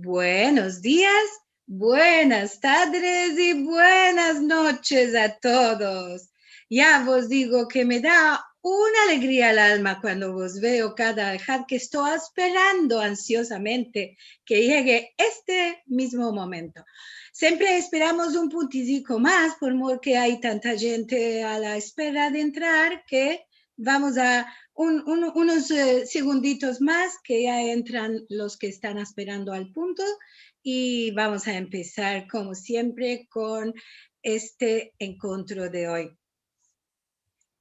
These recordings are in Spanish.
Buenos días, buenas tardes y buenas noches a todos. Ya vos digo que me da una alegría al alma cuando vos veo cada día que estoy esperando ansiosamente que llegue este mismo momento. Siempre esperamos un puntico más porque hay tanta gente a la espera de entrar que vamos a unos segunditos más que ya entran los que están esperando al punto y vamos a empezar como siempre con este encuentro de hoy.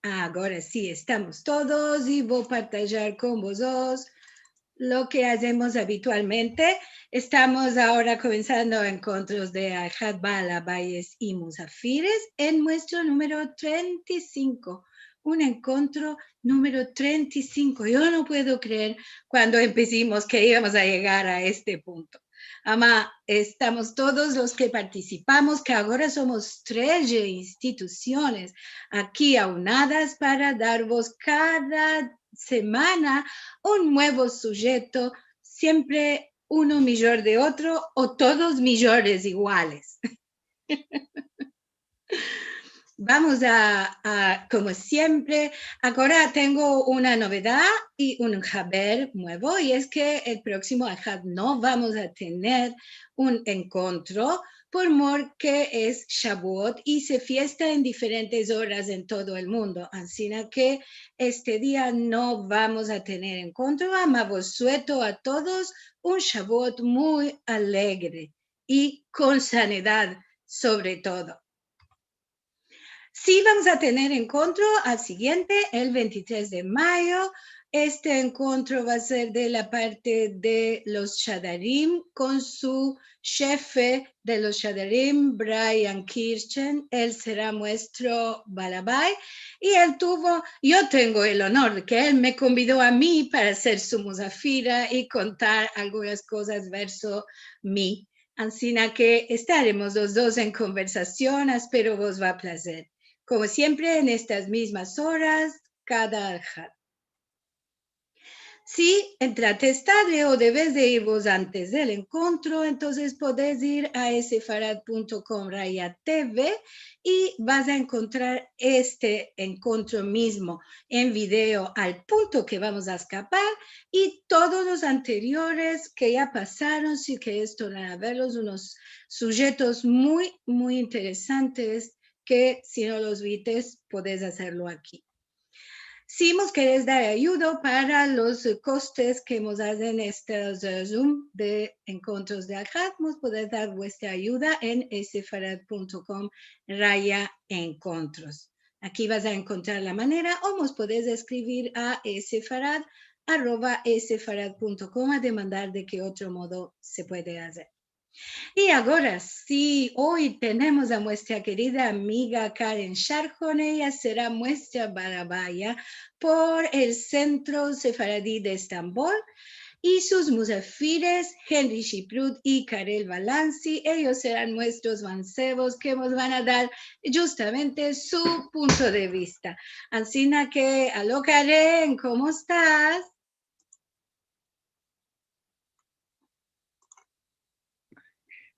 Ahora sí, estamos todos y voy a partillar con vosotros lo que hacemos habitualmente. Estamos ahora comenzando encuentros de Ajat Bala, Valles y Musafires en nuestro número 35. Un encuentro número 35. Yo no puedo creer cuando empezamos que íbamos a llegar a este punto. Ama, estamos todos los que participamos, que ahora somos 13 instituciones aquí aunadas para daros cada semana un nuevo sujeto, siempre uno mejor de otro o todos mejores iguales. Vamos como siempre, ahora tengo una novedad y un saber nuevo, y es que el próximo Ajad no vamos a tener un encuentro porque es Shavuot y se fiesta en diferentes horas en todo el mundo. Así que este día no vamos a tener encuentro. Amamos suelto a todos un Shavuot muy alegre y con sanidad sobre todo. Sí, vamos a tener encuentro al siguiente, el 23 de mayo. Este encuentro va a ser de la parte de los Shadarim con su jefe de los Shadarim, Brian Kirchen. Él será nuestro Balabai. Y yo tengo el honor de que él me convidó a mí para ser su musafira y contar algunas cosas verso mí. Así que estaremos los dos en conversación. Espero vos va a placer. Como siempre, en estas mismas horas, cada Ajad. Si entraste tarde o debes de ir vos antes del encuentro, entonces podés ir a sfarad.com/TV y vas a encontrar este encuentro mismo en video al punto que vamos a escapar y todos los anteriores que ya pasaron, si querés tornar a verlos, unos sujetos muy, muy interesantes que si no los vistes, podés hacerlo aquí. Si nos querés dar ayuda para los costes que nos hacen estos Zoom de encuentros de Ajad, nos podés dar vuestra ayuda en sfarad.com/encuentros. Aquí vas a encontrar la manera o nos podés escribir a sfarad@sfarad.com a demandar de qué otro modo se puede hacer. Y ahora sí, hoy tenemos a nuestra querida amiga Karen Sharjon. Ella será nuestra barabaya por el Centro Sefaradí de Estambul y sus musafires, Henry Shiprut y Karel Balanci. Ellos serán nuestros mancebos que nos van a dar justamente su punto de vista. Así que, aló Karen, ¿cómo estás?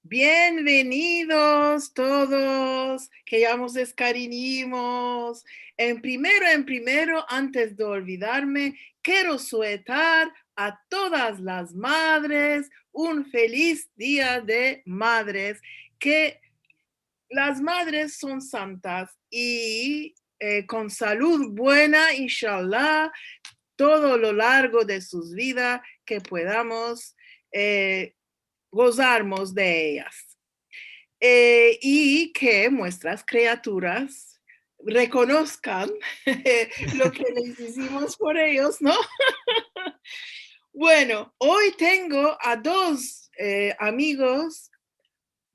Bienvenidos todos, que ya nos escarinimos. En primero, antes de olvidarme, quiero sueltar a todas las madres un feliz día de madres, que las madres son santas y con salud buena, inshallah, todo lo largo de sus vidas, que podamos gozarnos de ellas. Y que nuestras criaturas reconozcan lo que les hicimos por ellos, ¿no? Bueno, hoy tengo a dos amigos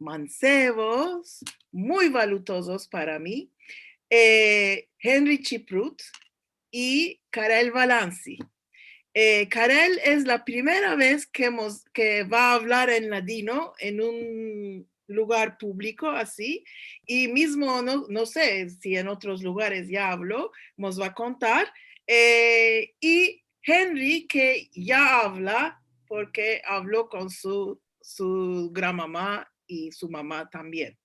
mancebos, muy valutosos para mí, Henry Shiprut y Karel Balanci. Karel es la primera vez que va a hablar en ladino en un lugar público así, y mismo no sé si en otros lugares ya habló, nos va a contar. Y Henry, que ya habla porque habló con su su gran mamá y su mamá también.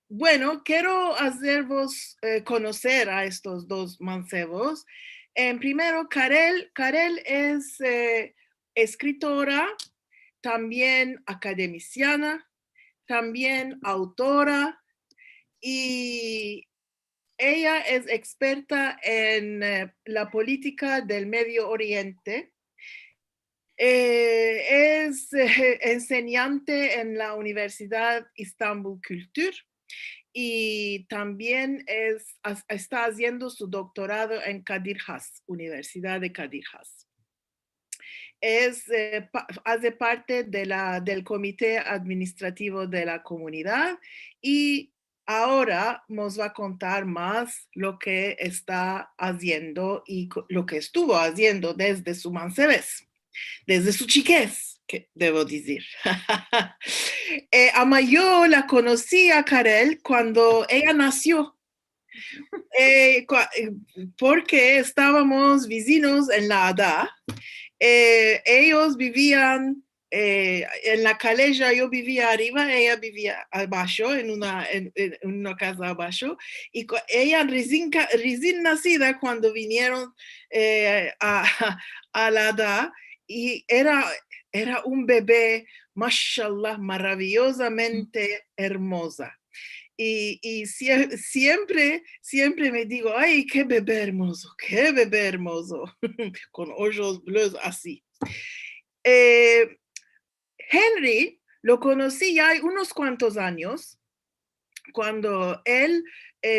Bueno, quiero hacervos conocer a estos dos mancebos. Primero, Karel es escritora, también academiciana, también autora, y ella es experta en la política del Medio Oriente. Es enseñante en la Universidad Istanbul Kültür y también está haciendo su doctorado en Kadir Has, Universidad de Kadir Has. Hace parte del comité administrativo de la comunidad y ahora nos va a contar más lo que está haciendo y lo que estuvo haciendo desde su mancebés, desde su chiquez, que debo decir. Yo la conocí a Karel cuando ella nació. Porque estábamos vecinos en la Ada. Ellos vivían en la calella, yo vivía arriba, ella vivía abajo, en una casa abajo, y ella recién nacida cuando vinieron a la Ada, y era un bebé, mashallah, maravillosamente hermosa. Y siempre me digo, ay, qué bebé hermoso, con ojos bleus así. Henry lo conocí ya hay unos cuantos años, cuando él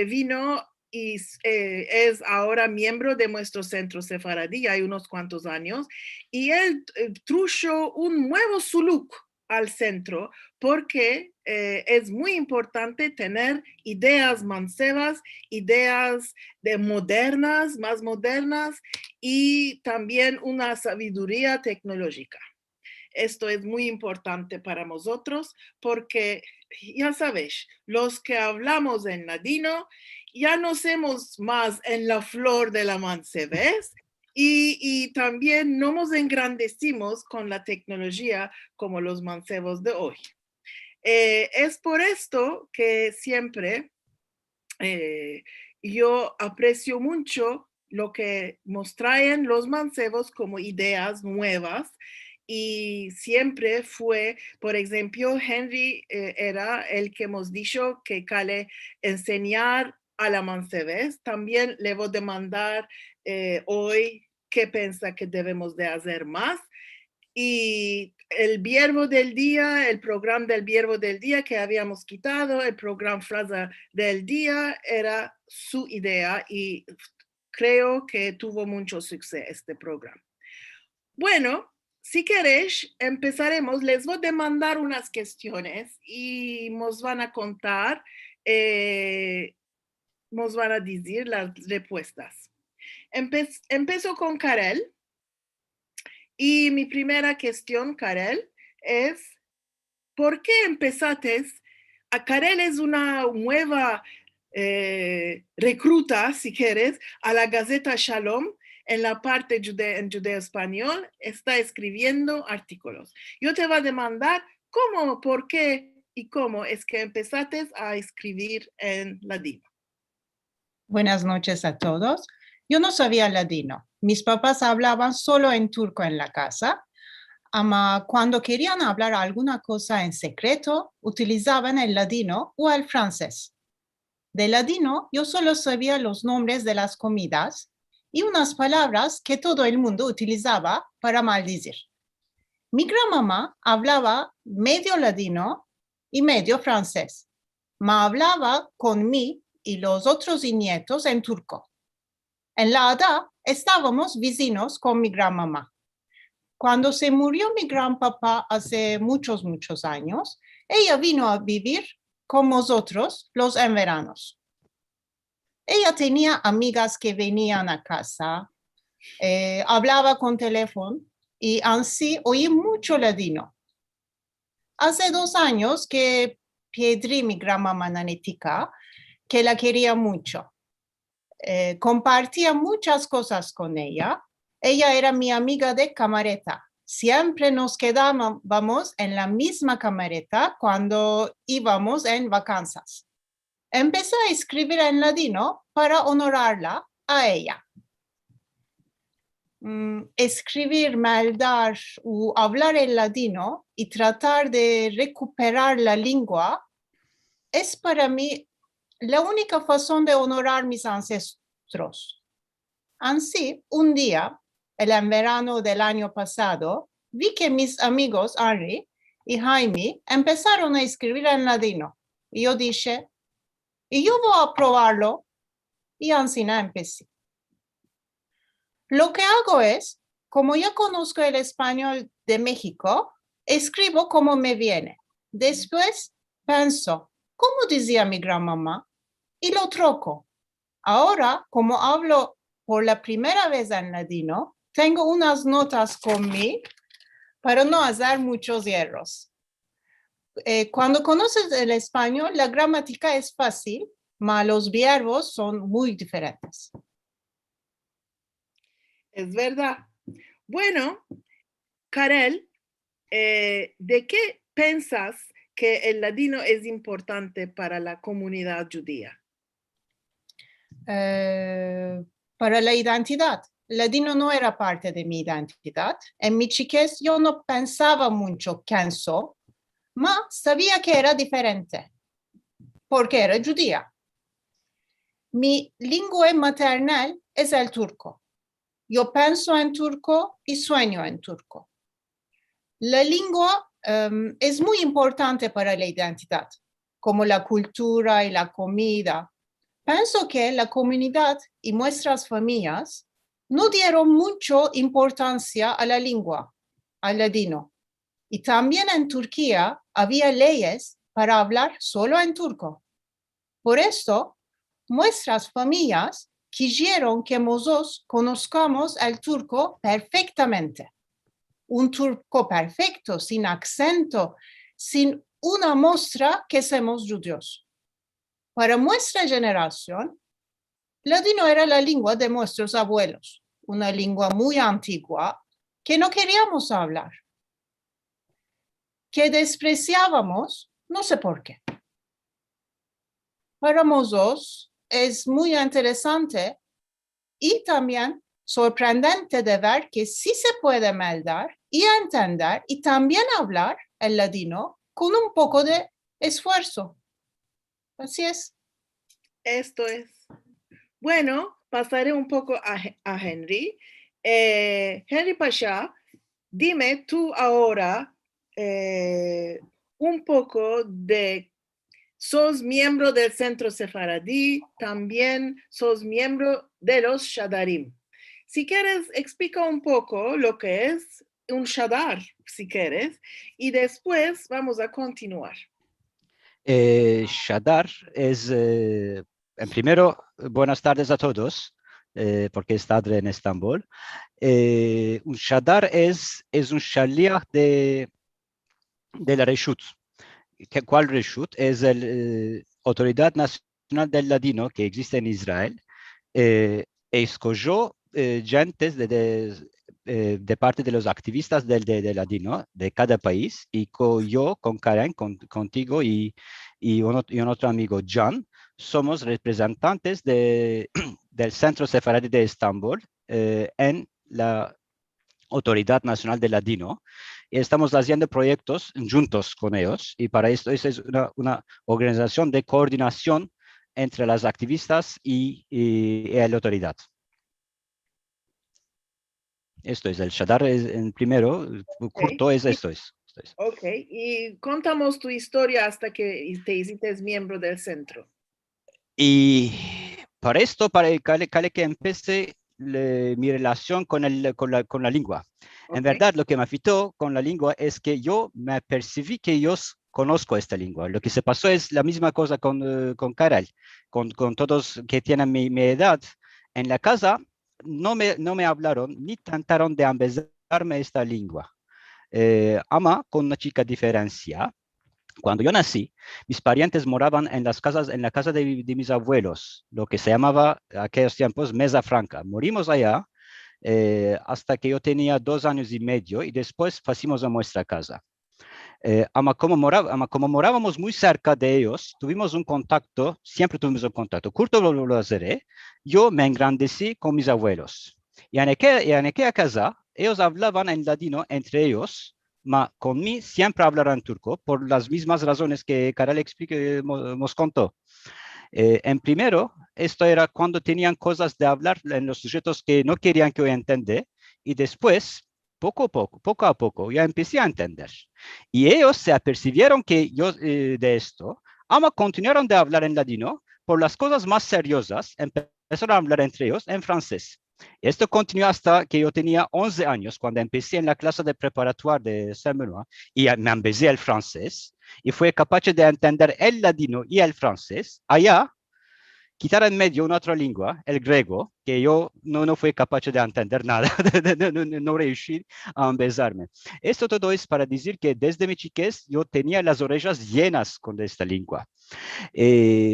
vino y es ahora miembro de nuestro centro sefaradí, hay unos cuantos años, y él trujo un nuevo suluk al centro, porque es muy importante tener ideas mancebas, ideas más modernas, y también una sabiduría tecnológica. Esto es muy importante para nosotros porque, ya sabes, los que hablamos en ladino ya no somos más en la flor de la mancebés, y también no nos engrandecimos con la tecnología como los mancebos de hoy. Es por esto que siempre yo aprecio mucho lo que nos traen los mancebos como ideas nuevas, y siempre fue, por ejemplo, Henry era el que hemos dicho que quiere enseñar a la mancebés. También le voy a demandar hoy qué piensa que debemos de hacer más. Y el verbo del día, el programa del verbo del día que habíamos quitado, el programa frase del día, era su idea, y creo que tuvo mucho éxito este programa. Bueno, si queréis, empezaremos. Les voy a mandar unas cuestiones y nos van a contar, nos van a decir las respuestas. Empiezo con Karel. Y mi primera cuestión, Karel, es, ¿por qué empezaste? Karel es una nueva recluta, si quieres, a la Gaceta Shalom, en la parte en judeo español, está escribiendo artículos. Yo te voy a demandar cómo, por qué y cómo es que empezaste a escribir en ladino. Buenas noches a todos. Yo no sabía ladino. Mis papás hablaban solo en turco en la casa. Cuando querían hablar alguna cosa en secreto, utilizaban el ladino o el francés. De ladino, yo solo sabía los nombres de las comidas y unas palabras que todo el mundo utilizaba para maldecir. Mi gran mamá hablaba medio ladino y medio francés. Hablaba con mí y los otros nietos en turco. En la Ada estábamos vecinos con mi gran mamá. Cuando se murió mi gran papá hace muchos años, ella vino a vivir con nosotros los en veranos. Ella tenía amigas que venían a casa, hablaba con teléfono y así oí mucho ladino. Hace 2 años que perdí mi gran mamá Nanetica, que la quería mucho. Compartía muchas cosas con ella. Ella era mi amiga de camareta. siempre nos quedábamos en la misma camereta cuando íbamos en vacaciones. Empecé a escribir en ladino para honorarla a ella. Escribir, maldar o hablar en ladino y tratar de recuperar la lengua es para mí la única forma de honorar mis ancestros. Así, un día, en verano del año pasado, vi que mis amigos Henry y Jaime empezaron a escribir en ladino. Y yo dije, y yo voy a probarlo, y así empecé. Lo que hago es, como ya conozco el español de México, escribo como me viene. Después pienso, como decía mi gran mamá, y lo troco. Ahora, como hablo por la primera vez en ladino, tengo unas notas conmigo para no hacer muchos errores. Cuando conoces el español, la gramática es fácil, pero los verbos son muy diferentes. Es verdad. Bueno, Karel, ¿de qué piensas que el ladino es importante para la comunidad judía? Para la identidad. Ladino no era parte de mi identidad. En mi chiquez yo no pensaba mucho quién soy, pero sabía que era diferente, porque era judía. Mi lengua maternal es el turco. Yo pienso en turco y sueño en turco. La lengua es muy importante para la identidad, como la cultura y la comida. Pienso que la comunidad y nuestras familias no dieron mucha importancia a la lengua, al ladino. Y también en Turquía había leyes para hablar solo en turco. Por esto, nuestras familias quisieron que nosotros conozcamos el turco perfectamente. Un turco perfecto, sin acento, sin una muestra que somos judíos. Para nuestra generación, ladino era la lengua de nuestros abuelos, una lengua muy antigua que no queríamos hablar, que despreciábamos, no sé por qué. Para nosotros es muy interesante y también sorprendente de ver que sí se puede maldar y entender y también hablar el ladino con un poco de esfuerzo. Así es. Esto es. Bueno, pasaré un poco a Henry. Henry Pasha, dime tú ahora un poco de, sos miembro del Centro Sefaradí, también sos miembro de los Shadarim. Si quieres, explica un poco lo que es un Shadar, si quieres, y después vamos a continuar. Shadar es, en primero, buenas tardes a todos, porque es tarde en Estambul. Un Shadar es un shaliach de la Reshut. ¿Cuál Reshut? Es la Autoridad Nacional del Ladino que existe en Israel. Escogió gentes de parte de los activistas del ladino de cada país, y yo con Karen, contigo y un otro amigo, John, somos representantes del Centro Sefaradí de Estambul en la Autoridad Nacional del Ladino, y estamos haciendo proyectos juntos con ellos, y para esto es una organización de coordinación entre las activistas y la autoridad. Esto es el Shadar, en primero, corto, esto es. Ok, y contamos tu historia hasta que te hiciste miembro del centro. Y para esto, para que empecé mi relación con la lengua. Okay. En verdad, lo que me afectó con la lengua es que yo me percibí que yo conozco esta lengua. Lo que se pasó es la misma cosa con Karel, con todos que tienen mi edad. En la casa no me hablaron ni trataron de empezarme esta lengua. Ama con una chica diferencia. Cuando yo nací, mis parientes moraban en la casa de mis abuelos, lo que se llamaba en aquellos tiempos Mesa Franca. Morimos allá hasta que yo tenía 2 años y medio y después fuimos a nuestra casa. Como morábamos muy cerca de ellos, siempre tuvimos un contacto. Curto lo haré, yo me engrandecí con mis abuelos. Y en aquella casa, ellos hablaban en ladino entre ellos, pero conmigo siempre hablaron turco por las mismas razones que Karel nos contó. En primero, esto era cuando tenían cosas de hablar en los sujetos que no querían que yo entendiera, y después, poco a poco, ya empecé a entender. Y ellos se apercibieron que yo de esto, continuaron de hablar en ladino, por las cosas más seriosas, empezaron a hablar entre ellos en francés. Esto continuó hasta que yo tenía 11 años, cuando empecé en la clase de preparatoria de Saint-Benoît, y me empecé el francés, y fui capaz de entender el ladino y el francés. Allá, quitar en medio una otra lengua, el griego, que yo no fui capaz de entender nada, no reuscí a empezarme. Esto todo es para decir que desde mi chiquez yo tenía las orejas llenas con esta lengua.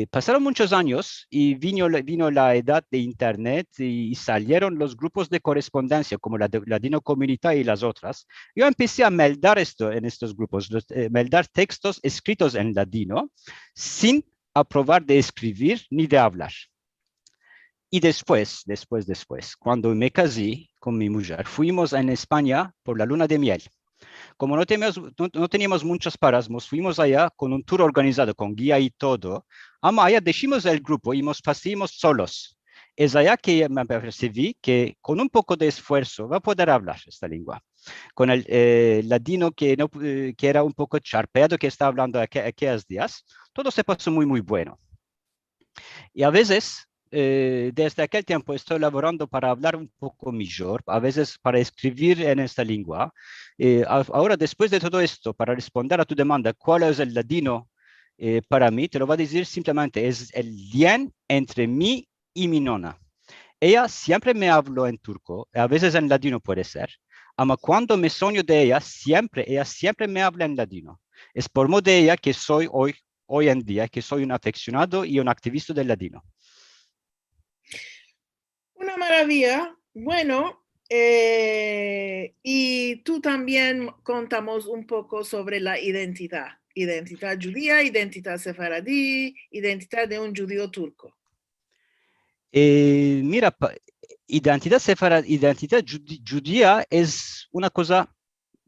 Pasaron muchos años y vino la edad de Internet y salieron los grupos de correspondencia como la Ladino Comunidad y las otras. Yo empecé a meldar esto en estos grupos, meldar textos escritos en ladino sin aprobar de escribir ni de hablar. Y después, cuando me casé con mi mujer, fuimos en España por la luna de miel. Como no teníamos muchas paras, nos fuimos allá con un tour organizado, con guía y todo. Allá dejamos el grupo y nos pasamos solos. Es allá que me percibí que con un poco de esfuerzo va a poder hablar esta lengua. Con el ladino que era un poco charpeado, que estaba hablando aquellos días, todo se pasó muy, muy bueno. Y a veces, desde aquel tiempo, estoy laborando para hablar un poco mejor, a veces para escribir en esta lengua. Ahora, después de todo esto, para responder a tu demanda, ¿cuál es el ladino para mí? Te lo voy a decir simplemente, es el lien entre mí y mi nona. Ella siempre me habló en turco, a veces en ladino puede ser, pero cuando me sueño de ella siempre me habla en ladino. Es por modo de ella que soy hoy en día, que soy un aficionado y un activista del ladino. Una maravilla. Bueno, y tú también contamos un poco sobre la identidad. Identidad judía, identidad sefaradí, identidad de un judío turco. Mira, identidad judía es una cosa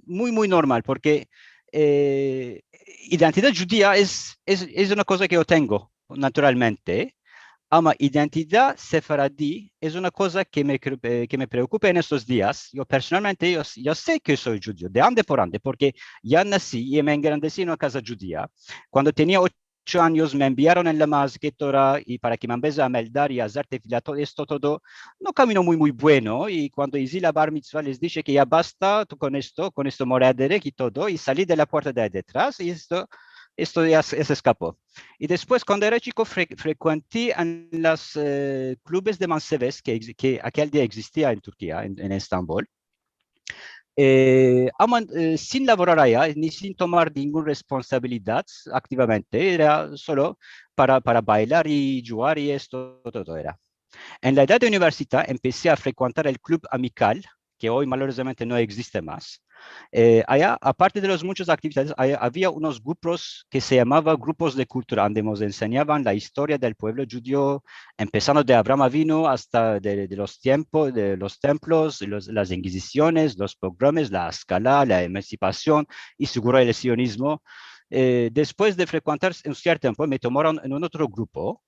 muy, muy normal, porque identidad judía es una cosa que yo tengo naturalmente, pero identidad sefaradí es una cosa que me preocupa en estos días. Yo personalmente, yo sé que soy judío, de ande por ande, porque ya nací y me engrandecí en una casa judía. Cuando tenía 8 años me enviaron en la masquetora y para que me empecé a meldar y a hacer tefila, todo esto todo no camino muy, muy bueno. Y cuando hice la bar mitzvah les dije que ya basta con esto moraderet y todo, y salí de la puerta de detrás y esto ya se escapó. Y después, cuando era chico, frecuenté en los clubes de Manseves que aquel día existía en Turquía, en Estambul. Sin laborar allá, ni sin tomar ninguna responsabilidad activamente, era solo para bailar y jugar y esto todo era. En la edad de universidad empecé a frecuentar el club amical, que hoy malheureusamente no existe más. Allá, aparte de las muchas actividades, había unos grupos que se llamaban grupos de cultura, donde nos enseñaban la historia del pueblo judío, empezando de Abraham Avinu hasta de los tiempos, de los templos, las inquisiciones, los pogromes, la escala, la emancipación y seguro el sionismo. Después de frecuentar un cierto tiempo, me tomaron en un otro grupo,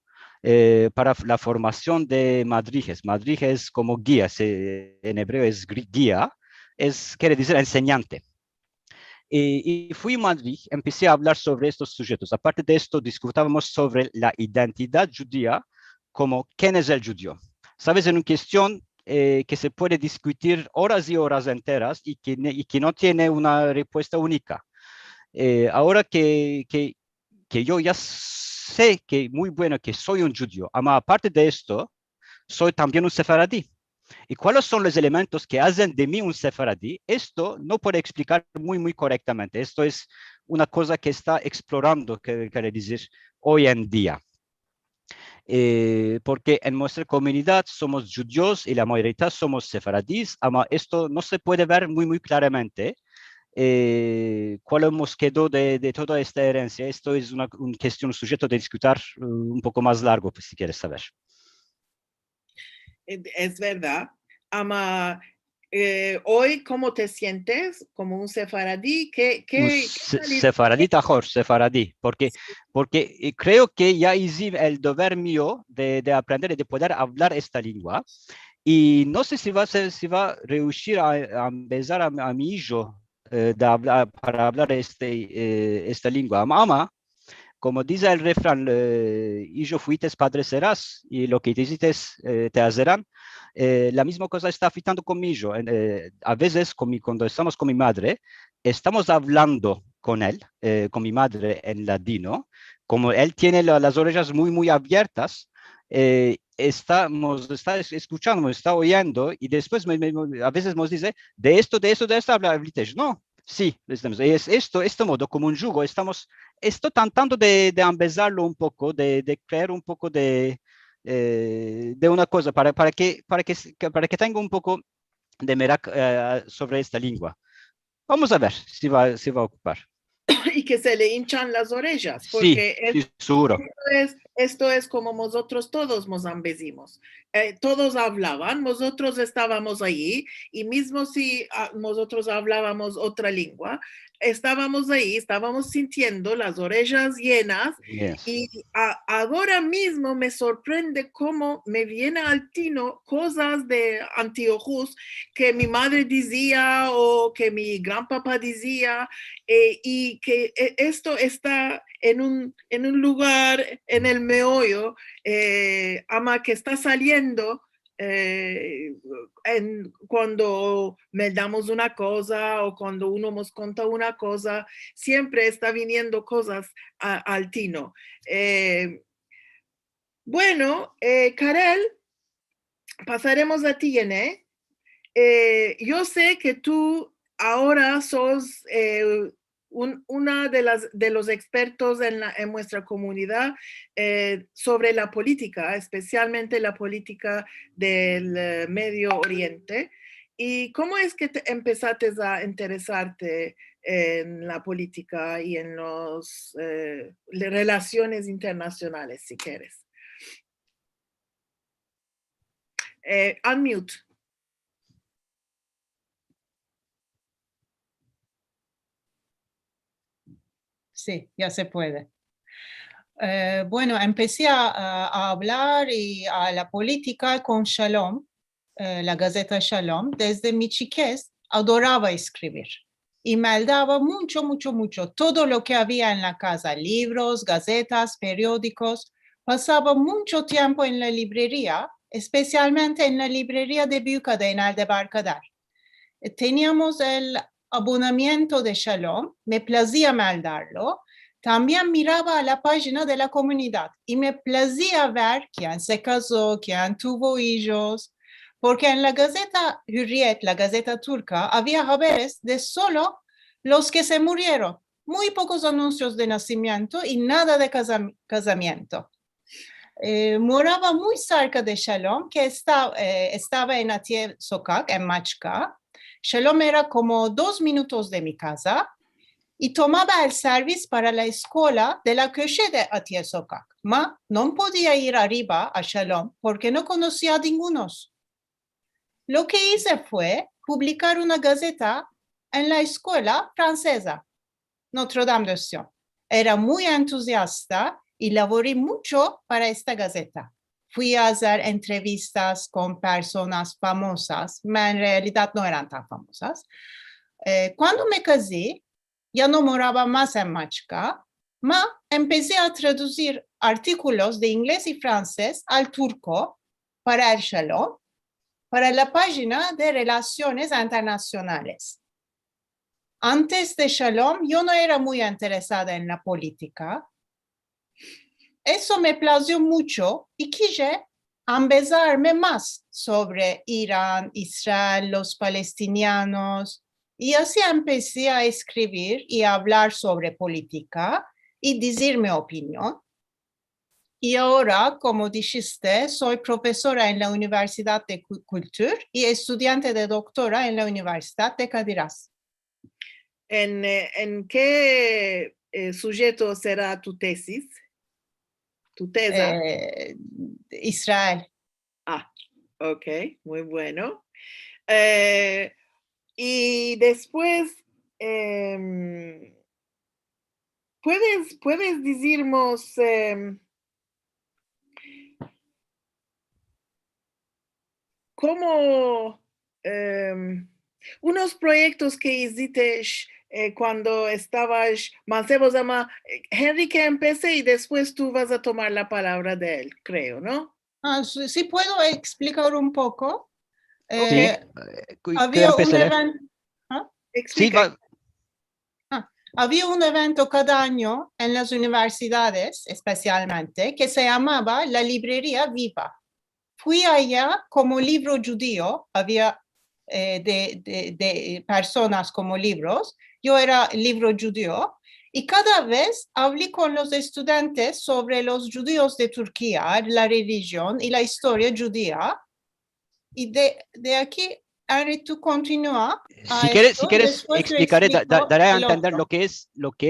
para la formación de madrijes. Madrijes como guía, en hebreo es guía, quiere decir enseñante. Y fui a Madrid, empecé a hablar sobre estos sujetos. Aparte de esto, discutábamos sobre la identidad judía, como quién es el judío. Sabes, en una cuestión que se puede discutir horas y horas enteras y que no tiene una respuesta única. Ahora que yo ya sé que muy bueno que soy un judío, pero aparte de esto, soy también un sefaradí. ¿Y cuáles son los elementos que hacen de mí un sefaradí? Esto no puede explicar muy, muy correctamente. Esto es una cosa que está explorando, quiere decir, hoy en día. porque en nuestra comunidad somos judíos y la mayoría somos sefaradíes, pero esto no se puede ver muy claramente. ¿Cuál hemos quedado de toda esta herencia? Esto es una cuestión sujeto de discutir un poco más largo, pues, si quieres saber. Es verdad. Ama, hoy, ¿cómo te sientes? ¿Como un sefaradí? Sefaradí, tajor, sefaradí, porque creo que ya hice el deber mío de aprender y de poder hablar esta lengua. Y no sé si va a reuscir a empezar a mi hijo para hablar esta lengua. Ama, como dice el refrán, hijo fuites, padre serás, y lo que dices te harán. La misma cosa está afectando conmigo. A veces, cuando estamos con mi madre, estamos hablando con él, con mi madre en ladino. Como él tiene las orejas muy abiertas, está escuchando, está oyendo, y después a veces nos dice, de esto habla Vitej. No, sí, es este modo, como un yugo, estoy tratando de empezarlo un poco, de crear un poco de una cosa, para que tenga un poco de merak sobre esta lengua. Vamos a ver si va a ocupar. Y que se le hinchan las orejas, Sí, porque sí, seguro. esto es como nosotros todos mozambezimos. Todos hablaban, nosotros estábamos allí, y mismo si nosotros hablábamos otra lengua, estábamos ahí, estábamos sintiendo las orejas llenas. Yes. Y ahora mismo me sorprende cómo me viene al tino cosas de Antiochus que mi madre decía o que mi gran papá decía, y que esto está en un lugar, en el meollo, ama, que está saliendo cuando me damos una cosa o cuando uno nos cuenta una cosa, siempre está viniendo cosas al tino. Bueno, Karel, pasaremos a ti, ¿eh? Yo sé que tú ahora sos una de los expertos en nuestra comunidad sobre la política, especialmente la política del Medio Oriente. ¿Y cómo es que te empezaste a interesarte en la política y en las relaciones internacionales, si quieres? Unmute. Sí, ya se puede. Bueno, empecé a hablar y a la política con Shalom, la Gaceta Shalom. Desde mi chiquez adoraba escribir y me daba mucho todo lo que había en la casa, libros, gacetas, periódicos. Pasaba mucho tiempo en la librería, especialmente en la librería de Büyükada en Aldebarkadar. Teníamos el abonamiento de Shalom, me placía darlo. También miraba a la página de la comunidad y me placía ver quién se casó, quién tuvo hijos, porque en la Gaceta Hürriyet, la Gaceta turca, había haberes de solo los que se murieron, muy pocos anuncios de nacimiento y nada de casamiento. Moraba muy cerca de Shalom, que estaba en Atiye Sokak, en Machka. Shalom era como 2 minutos de mi casa y tomaba el servicio para la escuela de la köşe de Atiye Sokak. Ma no podía ir arriba a Shalom porque no conocía a ninguno. Lo que hice fue publicar una gaceta en la escuela francesa, Notre Dame de Sion. Era muy entusiasta y laboré mucho para esta gaceta. Fui a hacer entrevistas con personas famosas, pero en realidad no eran tan famosas. Cuando me casé, ya no moraba más en Machka, pero empecé a traducir artículos de inglés y francés al turco para el Shalom, para la página de Relaciones Internacionales. Antes de Shalom, yo no era muy interesada en la política. Eso me plació mucho y quise empezarme más sobre Irán, Israel, los palestinianos. Y así empecé a escribir y a hablar sobre política y decir mi opinión. Y ahora, como dijiste, soy profesora en la Universidad de Cultura y estudiante de doctora en la Universidad de Kadir Has. ¿En qué sujeto será tu tesis? ¿Tu tesa? Israel. Ah, ok, muy bueno. Y después, ¿puedes decirnos cómo unos proyectos que hiciste cuando estabas mancebo llama Henry que empecé y después tú vas a tomar la palabra de él, creo, ¿no? Sí, puedo explicar un poco. Sí, Había un empezaré. evento. Sí, Explica. Había un evento cada año en las universidades, especialmente, que se llamaba la Librería Viva. Fui allá como libro judío, había de personas como libros, yo era libro judío, y cada vez hablé con los estudiantes sobre los judíos de Turquía, la religión y la historia judía, y de aquí, Henry, tú continúa. Si quieres explicaré, daré a entender lo que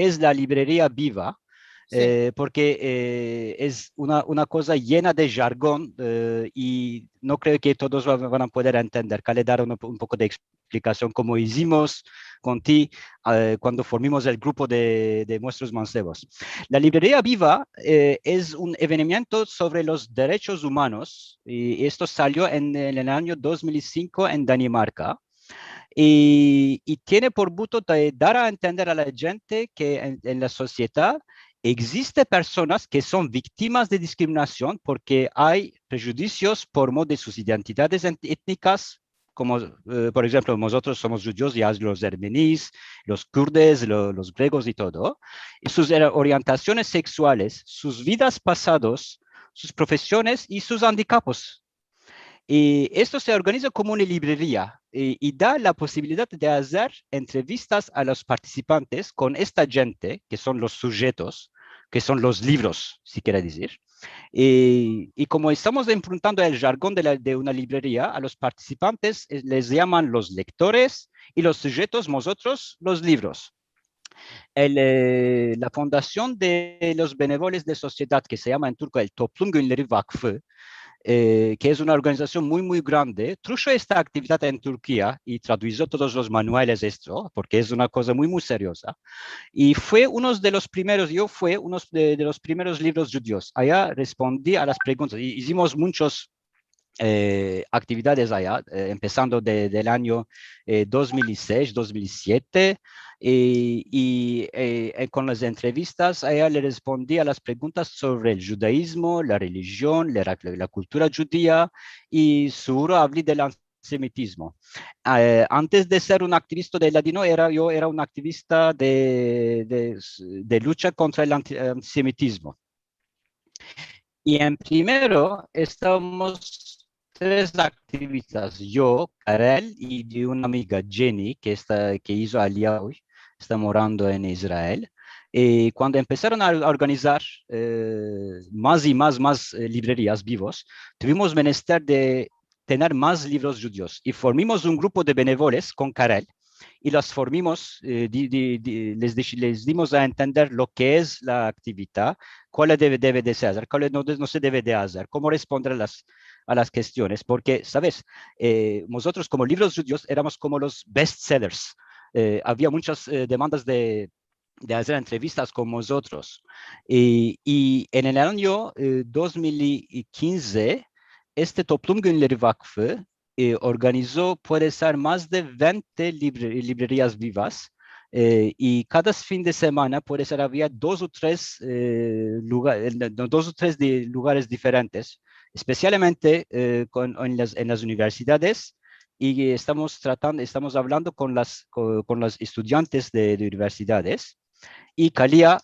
es la librería viva, Sí. porque es una cosa llena de jargón y no creo que todos van a poder entender. Cal dar un poco de explicación como hicimos con ti cuando formamos el grupo de nuestros mancebos. La librería viva es un evento sobre los derechos humanos y esto salió en el año 2005 en Dinamarca. Y tiene por punto de dar a entender a la gente que en la sociedad existe personas que son víctimas de discriminación porque hay prejuicios por modo de sus identidades étnicas, como por ejemplo nosotros somos judíos, ya los armenios, los kurdes, los griegos y todo, y sus orientaciones sexuales, sus vidas pasadas, sus profesiones y sus handicaps. Y esto se organiza como una librería y da la posibilidad de hacer entrevistas a los participantes con esta gente, que son los sujetos, que son los libros, si quiere decir. Y como estamos enfrentando el jargón de una librería, a los participantes les llaman los lectores y los sujetos, nosotros, los libros. La fundación de los benevoles de sociedad, que se llama en turco el Toplum Günleri Vakfı, que es una organización muy, muy grande, trujo esta actividad en Turquía y tradujo todos los manuales esto, porque es una cosa muy, muy seriosa. Y fue uno de los primeros, yo fui uno de los primeros libros judíos. Allá respondí a las preguntas y hicimos muchos actividades allá, empezando del año 2006, 2007, con las entrevistas allá le respondí a las preguntas sobre el judaísmo, la religión, la cultura judía y seguro hablé del antisemitismo. Antes de ser un activista de ladino, yo era un activista de lucha contra el antisemitismo. Y en primero estamos tres activistas, yo, Karel y de una amiga Jenny, que hizo Aliyah hoy, está morando en Israel. Y cuando empezaron a organizar más y más librerías vivos, tuvimos menester de tener más libros judíos y formamos un grupo de benevoles con Karel y los formamos, les dimos a entender lo que es la actividad, cuál debe de ser hacer, cuál no se debe de hacer, cómo responder a las cuestiones, porque, ¿sabes? Nosotros como libros judíos éramos como los bestsellers. Había muchas demandas de hacer entrevistas con nosotros. Y en el año 2015, este Toplum Günleri Vakfı organizó, puede ser, más de 20 librerías vivas y cada fin de semana puede ser había dos o tres lugares diferentes, especialmente en las universidades y estamos hablando con los estudiantes de universidades y quería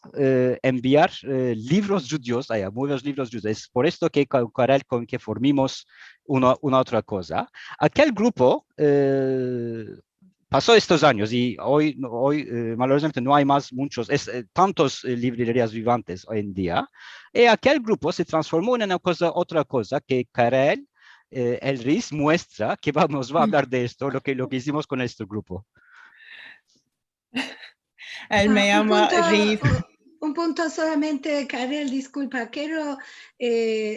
enviar libros judíos, muchos libros judíos. Es por esto que Karel con que formamos una otra cosa. Aquel grupo pasó estos años y hoy malheuradamente no hay más tantos librerías vivantes hoy en día. Y aquel grupo se transformó en otra cosa que Karel el RIS muestra que nos va a hablar de esto, lo que hicimos con este grupo. Él me llama Riz. Un punto solamente, Karel, disculpa, quiero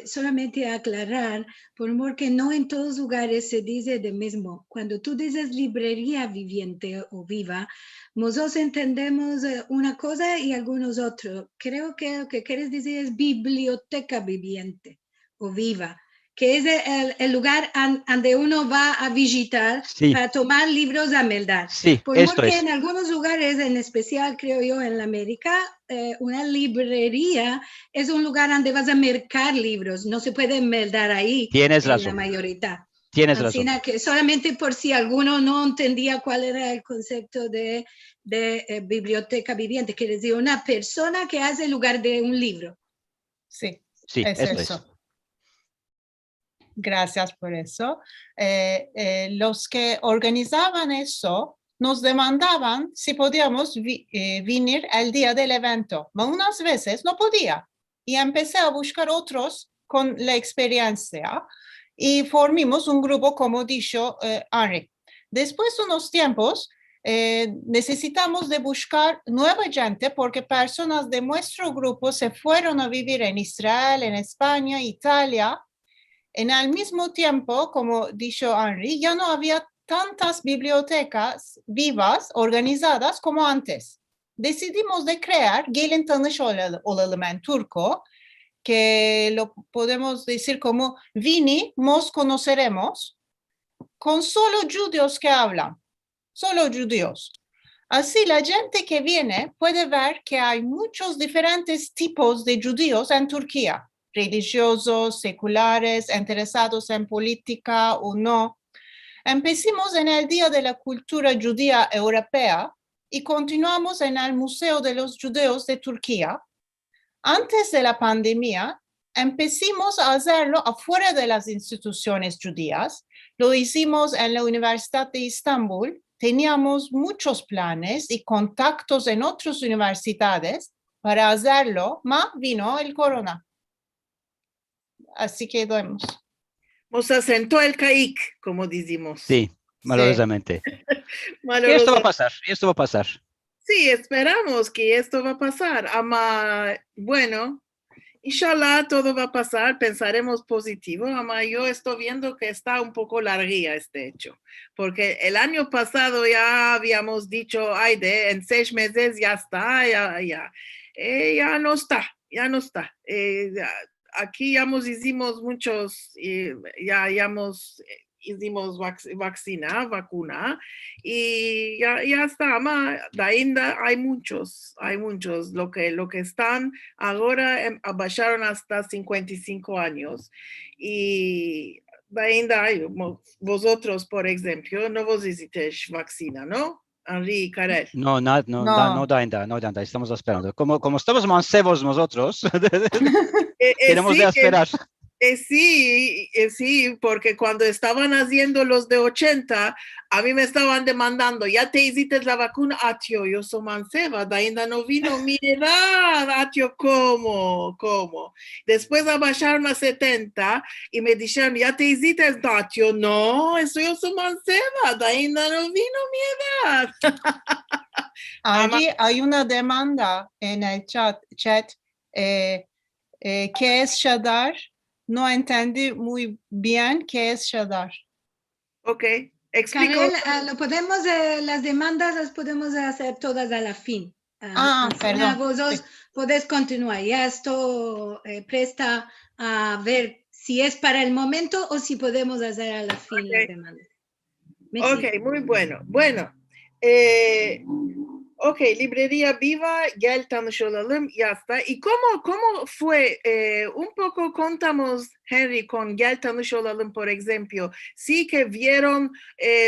solamente aclarar, porque no en todos lugares se dice de mismo. Cuando tú dices librería viviente o viva, nosotros entendemos una cosa y algunos otros. Creo que lo que quieres decir es biblioteca viviente o viva, que es el lugar donde uno va a visitar para tomar libros a meldar. Sí, Porque en algunos lugares, en especial creo yo en América, una librería es un lugar donde vas a mercar libros, no se puede meldar ahí. Tienes en razón. La mayoría. Tienes razón. Que solamente por si alguno no entendía cuál era el concepto de biblioteca viviente, quiere decir una persona que hace lugar de un libro. Sí, es eso. Gracias por eso. Los que organizaban eso nos demandaban si podíamos venir el día del evento. Unas veces no podía y empecé a buscar otros con la experiencia y formamos un grupo, como dijo Henry. Después de unos tiempos, necesitamos de buscar nueva gente porque personas de nuestro grupo se fueron a vivir en Israel, en España, Italia. En el mismo tiempo, como dijo Henry, ya no había tantas bibliotecas vivas organizadas como antes. Decidimos de crear Gelin Tanış Olalım en turco, que lo podemos decir como Vini, nos conoceremos, con solo judíos que hablan, solo judíos. Así la gente que viene puede ver que hay muchos diferentes tipos de judíos en Turquía. Religiosos, seculares, interesados en política o no. Empecemos en el Día de la Cultura Judía Europea y continuamos en el Museo de los Judíos de Turquía. Antes de la pandemia, empecemos a hacerlo afuera de las instituciones judías. Lo hicimos en la Universidad de Estambul. Teníamos muchos planes y contactos en otras universidades para hacerlo, pero vino el corona. Así que vemos. Nos asentó el CAIC, como decimos. Sí, malorosamente. Sí. Y esto va a pasar. Sí, esperamos que esto va a pasar. Bueno, inshallah todo va a pasar, pensaremos positivo. Yo estoy viendo que está un poco larguía este hecho, porque el año pasado ya habíamos dicho, en 6 meses ya está, ya no está. Aquí ya hicimos muchos, hicimos vacuna y ya está, ainda hay muchos, lo que están ahora bajaron hasta 55 años y ainda hay, vosotros por ejemplo, no vos hicisteis vacina, ¿no? Henry y Karel. No, ainda, estamos esperando. Como estamos mancebos nosotros, tenemos de esperar. Sí, porque cuando estaban haciendo los de 80, a mí me estaban demandando, ¿ya te hiciste la vacuna? Tío, yo soy manceba, ainda no vino mi edad. Tío, ¿cómo? Después bajaron a 70 y me dijeron, ¿ya te hiciste? Tío, no, eso yo soy manceba, ainda no vino mi edad. Hay una demanda en el chat ¿qué es Shadar? No entendí muy bien qué es Shadar. Ok, explico. Karel, las demandas las podemos hacer todas a la fin. Perdón. Vos podés continuar. Ya esto presta a ver si es para el momento o si podemos hacer a la fin las demandas. Ok, muy bueno. Bueno, librería viva, Gel Tanış Olalım, ya está. ¿Y cómo fue? Un poco contamos, Henry, con Gel Tanış Olalım, por ejemplo. Sí que vieron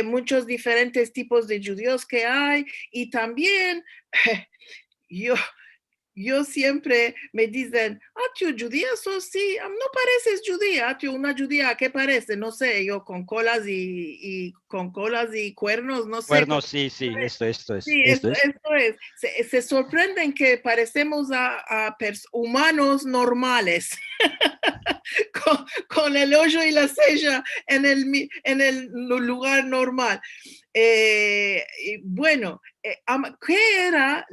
muchos diferentes tipos de judíos que hay y también yo siempre me dicen, tú judía sos, sí, no pareces judía, tú una judía, ¿qué parece? No sé, yo con colas y con colas y cuernos, no sé. Bueno, sí, esto es. Sí, esto es. Se sorprenden que parecemos a humanos normales, con el hoyo y la ceja en el lugar normal. Bueno, ¿qué era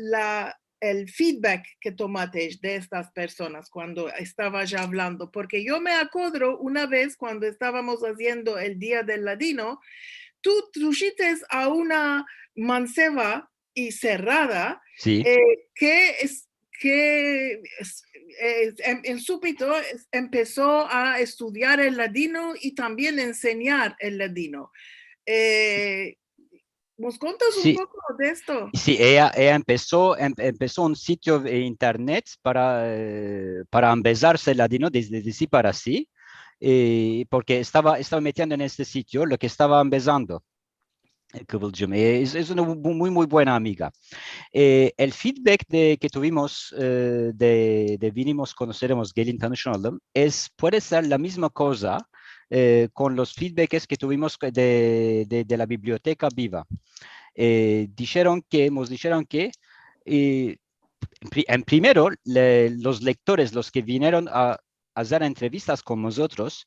el feedback que tomaste de estas personas cuando estaba ya hablando? Porque yo me acuerdo una vez cuando estábamos haciendo el Día del Ladino, tú trujiste a una manceba y cerrada Sí. que en súbito empezó a estudiar el ladino y también enseñar el ladino. ¿Nos contas un Sí, poco de esto? sí, ella empezó un sitio de internet para empezarse el ladino desde sí para sí, porque estaba metiendo en este sitio lo que estaba empezando. Kıvılcım. Es una muy buena amiga. El feedback que tuvimos de vinimos, conoceremos, gelin tanışalım, puede ser la misma cosa con los feedbacks que tuvimos de la biblioteca viva. Nos dijeron que en primero, los lectores, los que vinieron a hacer entrevistas con nosotros,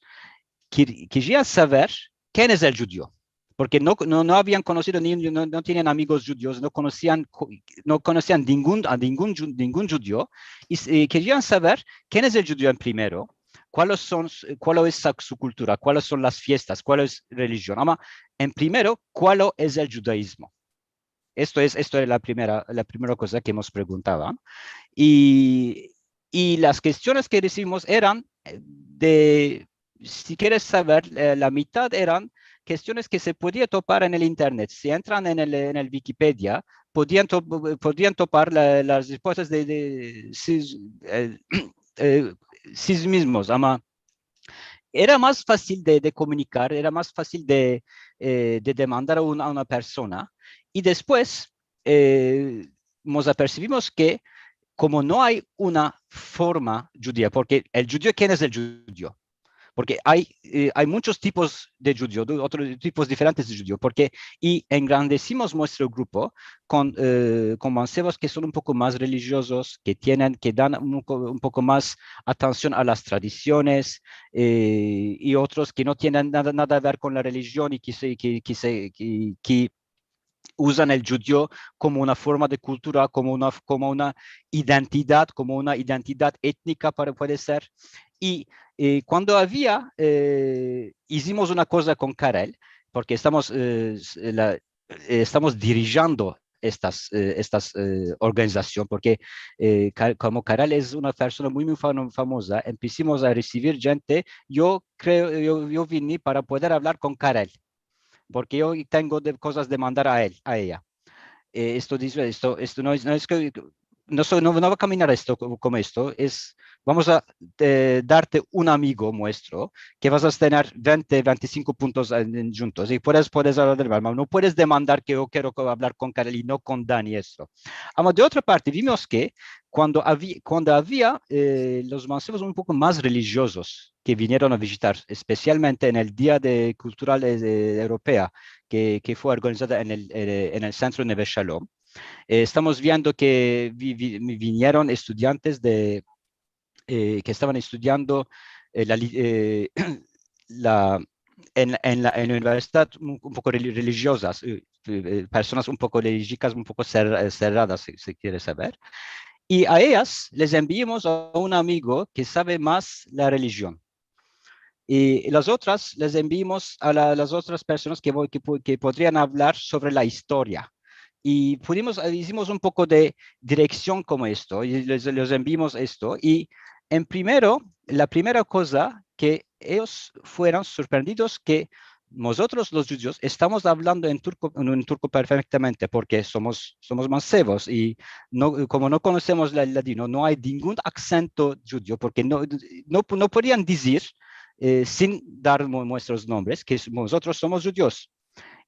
querían saber quién es el judío, porque no habían conocido, no tienen amigos judíos, no conocían ningún judío, y querían saber quién es el judío en primero, cuál es su cultura, cuáles son las fiestas, cuál es religión. En primero, cuál es el judaísmo. Esto es la primera cosa que nos preguntaban. Y las cuestiones que recibimos eran si quieres saber, la mitad eran cuestiones que se podía topar en el Internet. Si entran en el Wikipedia, podían topar las respuestas de sí mismos. Era más fácil de comunicar, era más fácil de demandar a una persona. Y después nos apercibimos que como no hay una forma judía, porque el judío, ¿quién es el judío? Porque hay muchos tipos de judío, otros tipos diferentes de judío, y engrandecimos nuestro grupo con mancebos que son un poco más religiosos, que dan un poco más atención a las tradiciones, y otros que no tienen nada a ver con la religión y que usan el judío como una forma de cultura, como una identidad, étnica, puede ser. Y cuando hicimos una cosa con Karel, porque estamos dirigiendo estas organizaciones, porque como Karel es una persona muy famosa, empezamos a recibir gente. Yo vine para poder hablar con Karel, porque yo tengo cosas de mandar a ella. Esto no es que no va a caminar esto como esto, vamos a darte un amigo nuestro que vas a tener 25 puntos juntos y puedes hablar del alma. No puedes demandar que yo quiero hablar con Karel y no con Dani esto. De otra parte, vimos que cuando había los mancebos un poco más religiosos que vinieron a visitar, especialmente en el Día Cultural Europea, que fue organizada en el centro Neve Shalom, estamos viendo que vinieron estudiantes que estaban estudiando en la universidad un poco religiosas, personas un poco religiosas, un poco cerradas, si quieres saber. Y a ellas les enviamos a un amigo que sabe más la religión. Y las otras les enviamos a las otras personas que podrían hablar sobre la historia. Y hicimos un poco de dirección como esto, y les enviamos esto. Y la primera cosa que ellos fueron sorprendidos que nosotros los judíos estamos hablando en turco perfectamente, porque somos mancebos y como no conocemos el ladino, no hay ningún acento judío, porque no podían decir sin dar nuestros nombres que nosotros somos judíos.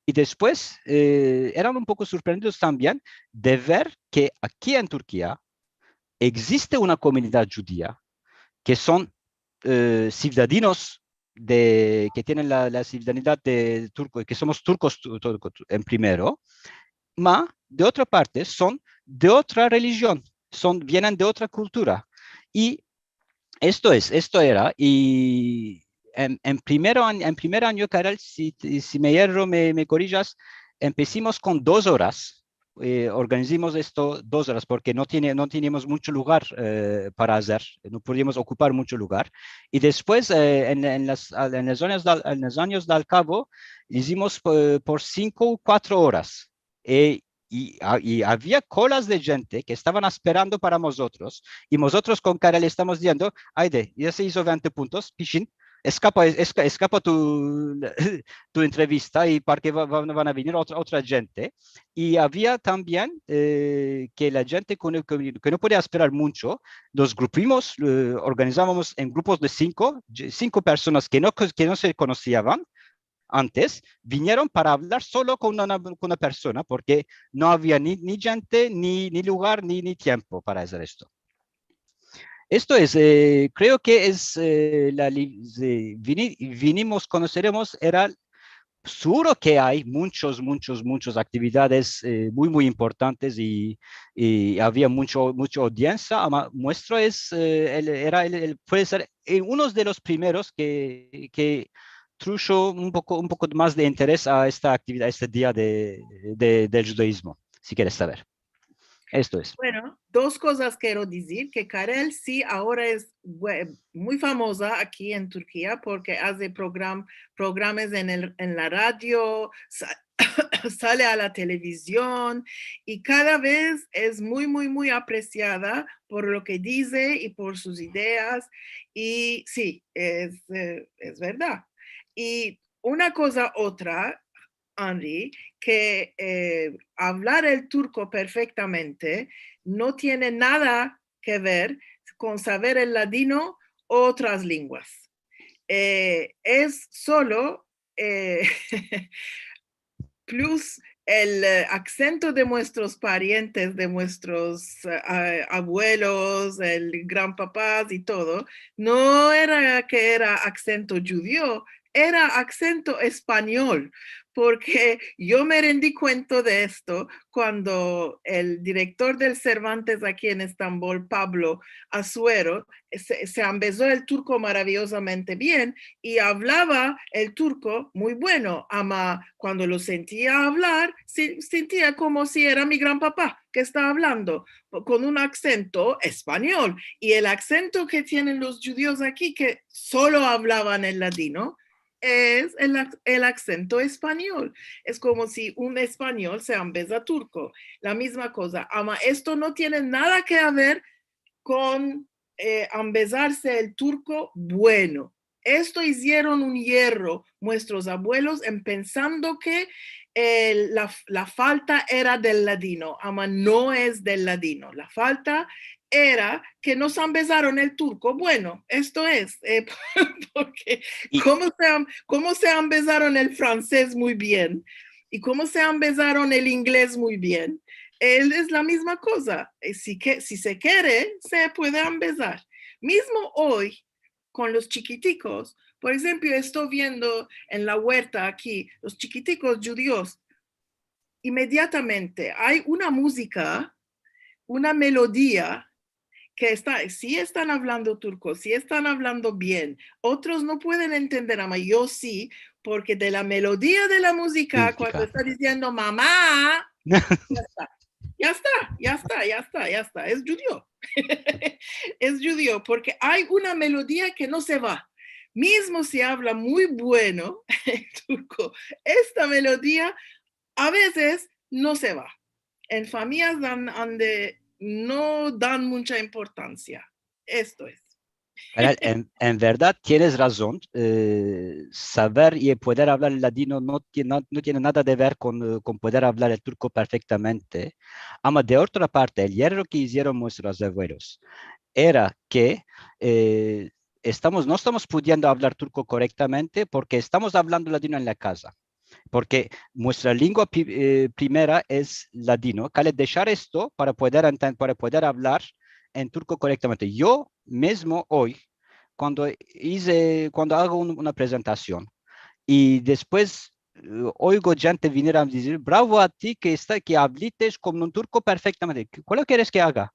Y después eran un poco sorprendidos también de ver que aquí en Turquía existe una comunidad judía que son ciudadanos que tienen la ciudadanía de turco, que somos turcos en primero, ma de otra parte son de otra religión, vienen de otra cultura. Y esto era, y en primer año, Karel, si me hierro, me corrijas, empecemos con 2 horas. Organizamos esto 2 horas porque no teníamos mucho lugar para hacer, no podíamos ocupar mucho lugar. Y después, en los años del cabo, hicimos por 5 o 4 horas. Y había colas de gente que estaban esperando para nosotros, y nosotros con Karel estamos diciendo, Aide, ya se hizo 20 puntos, Pishin, escapa tu entrevista y porque van a venir otra gente. Y había también que la gente que no podía esperar mucho, los grupimos, organizábamos en grupos de 5 personas que no se conocían antes, vinieron para hablar solo con una persona, porque no había ni gente, ni lugar, ni tiempo para hacer esto. Esto es, creo que es, conoceremos, era seguro que hay muchas actividades muy importantes, y había mucha audiencia. Nuestro puede ser uno de los primeros que trujo un poco más de interés a esta actividad, a este día del judaísmo, si quieres saber. Esto es. Bueno, 2 cosas quiero decir, que Karel sí ahora es muy famosa aquí en Turquía porque hace programas en la radio, sale a la televisión, y cada vez es muy apreciada por lo que dice y por sus ideas. Y sí, es verdad. Y una cosa otra, Henry, que hablar el turco perfectamente no tiene nada que ver con saber el ladino u otras lenguas. Es solo plus el acento de nuestros parientes, de nuestros abuelos, el gran papás y todo, no era que era acento judío, era acento español, porque yo me rendí cuenta de esto cuando el director del Cervantes aquí en Estambul, Pablo Azuero, se empezó el turco maravillosamente bien y hablaba el turco muy bueno. Ama, cuando lo sentía hablar, sentía como si era mi gran papá que está hablando con un acento español. Y el acento que tienen los judíos aquí, que solo hablaban el ladino, es el acento español. Es como si un español se embeza turco. La misma cosa. Ama, esto no tiene nada que ver con embezarse el turco bueno. Esto hicieron un hierro nuestros abuelos en pensando que la falta era del ladino. Ama, no es del ladino. La falta era que nos empezaron el turco. Bueno, esto es, porque cómo se empezaron el francés muy bien y cómo se empezaron el inglés muy bien. Él es la misma cosa. Si se quiere, se puede empezar. Mismo hoy, con los chiquiticos, por ejemplo, estoy viendo en la huerta aquí, los chiquiticos judíos, inmediatamente hay una música, una melodía que sí están hablando turco, sí están hablando bien. Otros no pueden entender, ama, yo sí, porque de la melodía de la música, cuando está diciendo mamá, ya está, es judío. Es judío, porque hay una melodía que no se va. Mismo si habla muy bueno en turco, esta melodía a veces no se va. En familias donde no dan mucha importancia. Esto es. En verdad tienes razón. Saber y poder hablar el ladino no tiene nada de ver con poder hablar el turco perfectamente. Ama, de otra parte, el hierro que hicieron nuestros abuelos era que no estamos pudiendo hablar turco correctamente porque estamos hablando ladino en la casa. Porque nuestra lengua primera es ladino. Dejar esto para poder hablar en turco correctamente. Yo mismo hoy, cuando hago una presentación y después oigo gente venir a decir, bravo a ti que hables como un turco perfectamente. ¿Cuál quieres que haga?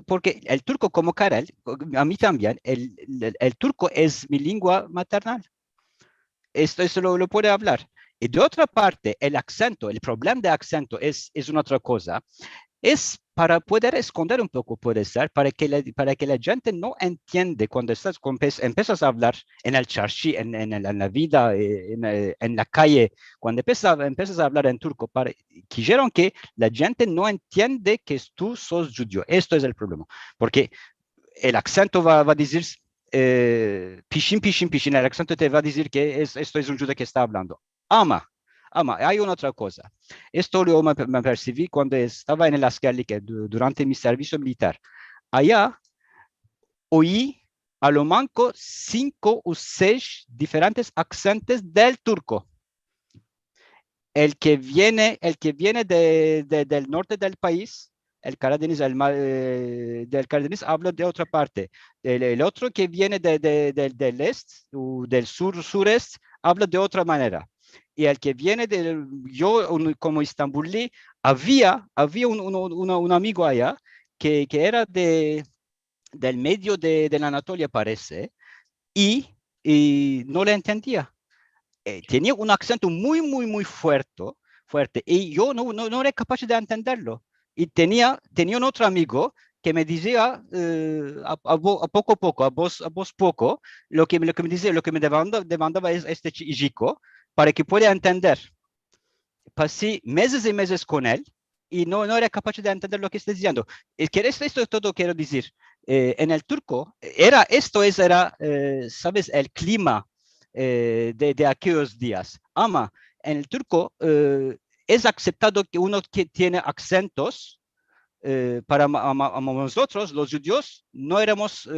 Porque el turco, como Karel, a mí también, el turco es mi lengua maternal. Esto lo puede hablar. Y de otra parte, el acento, el problema de acento es una otra cosa. Es para poder esconder un poco, puede ser, para que la gente no entiende cuando empiezas a hablar en el charshi, en la vida, en la calle, cuando empiezas a hablar en turco, quisieron que la gente no entiende que tú sos judío. Esto es el problema, porque el acento va a decir pishin, pishin, pishin. El acento te va a decir que esto es un judío que está hablando. Ama, hay una otra cosa. Esto lo me percibí cuando estaba en el Askerlik durante mi servicio militar. Allá oí a lo manco 5 o 6 diferentes acentos del turco. El que viene del norte del país, el Karadeniz, del Karadeniz habla de otra parte. El otro que viene del este o del sureste habla de otra manera. Y el que viene yo como istambulí, había un amigo allá que era del medio de la Anatolia, parece, y no le entendía. Tenía un acento muy, muy, muy fuerte y yo no era capaz de entenderlo. Y tenía un otro amigo que me decía a poco a poco, a voz poco, lo que me decía, lo que me demandaba es este chico para que pueda entender. Pasé meses y meses con él y no era capaz de entender lo que está diciendo. Esto es todo quiero decir. En el turco, ¿sabes? El clima de aquellos días. Ama, en el turco es aceptado que uno que tiene acentos. Para nosotros, los judíos, no éramos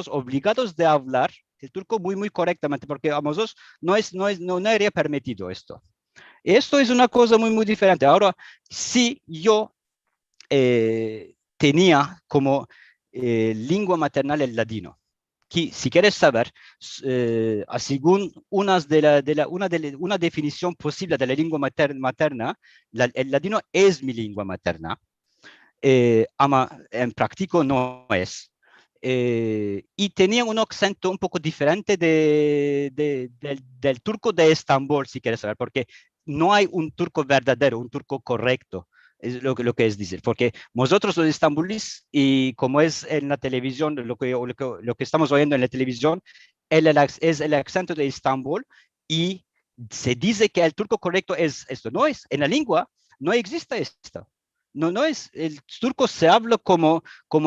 obligados de hablar el turco muy, muy correctamente, porque a nosotros no era permitido esto. Esto es una cosa muy, muy diferente. Ahora, si yo tenía como lengua maternal el ladino, que si quieres saber, según una definición posible de la lengua materna, el ladino es mi lengua materna, ama en práctico no es. Y tenía un acento un poco diferente del turco de Estambul, si quieres saber, porque no hay un turco verdadero, un turco correcto, es lo que es decir, porque nosotros los estambulíes, y como es en la televisión, lo que estamos oyendo en la televisión, es el acento de Estambul, y se dice que el turco correcto es esto. No es, en la lengua no existe esto. No es, el turco se habla como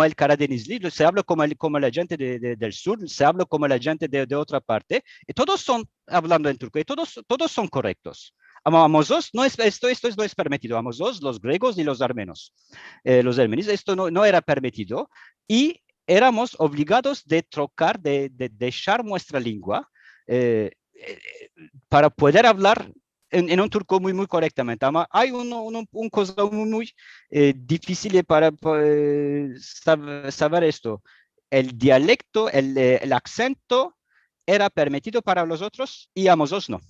el Karadenizli, se habla como la gente del sur, se habla como la gente de otra parte, y todos son hablando en turco, y todos son correctos. A nosotros esto no es permitido, a nosotros, los griegos y los armenos. Los armenios, esto no era permitido, y éramos obligados de trocar, de dejar nuestra lengua para poder hablar en un turco muy, muy correctamente. Hay un cosa muy difícil para saber esto. El dialecto, el acento era permitido para los otros y a nosotros no.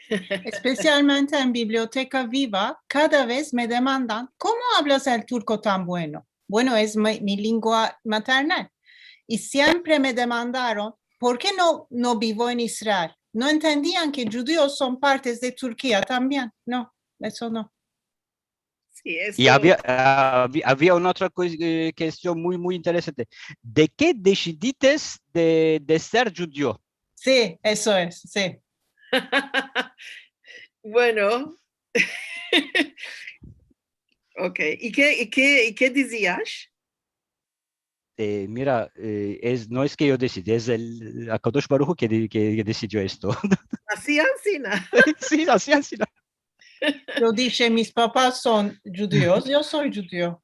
Especialmente en Biblioteca Viva, cada vez me demandan, ¿cómo hablas el turco tan bueno? Bueno, es mi lengua maternal. Y siempre me demandaron, ¿por qué no vivo en Israel? No entendían que judíos son partes de Turquía también. No, eso no. Sí, eso. Y había una otra cuestión muy, muy interesante. ¿De qué decidiste de ser judío? Sí, eso es, sí. Bueno. Ok. ¿Y qué decías? Mira, no es que yo decidí, es el Akadosh Baruj Hu que decidió esto. Así, así, ¿no? Sí, así. Yo dije, mis papás son judíos, yo soy judío.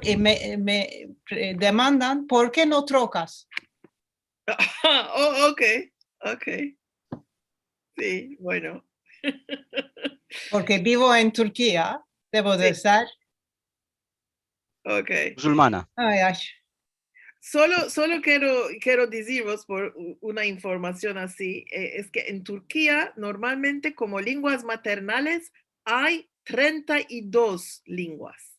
Y me demandan, ¿por qué no trocas? Oh, ok. Sí, bueno. Porque vivo en Turquía, debo de ser. Ok. musulmana. Ay, ay. Solo quiero deciros por una información así, es que en Turquía normalmente como lenguas maternales hay 32 lenguas.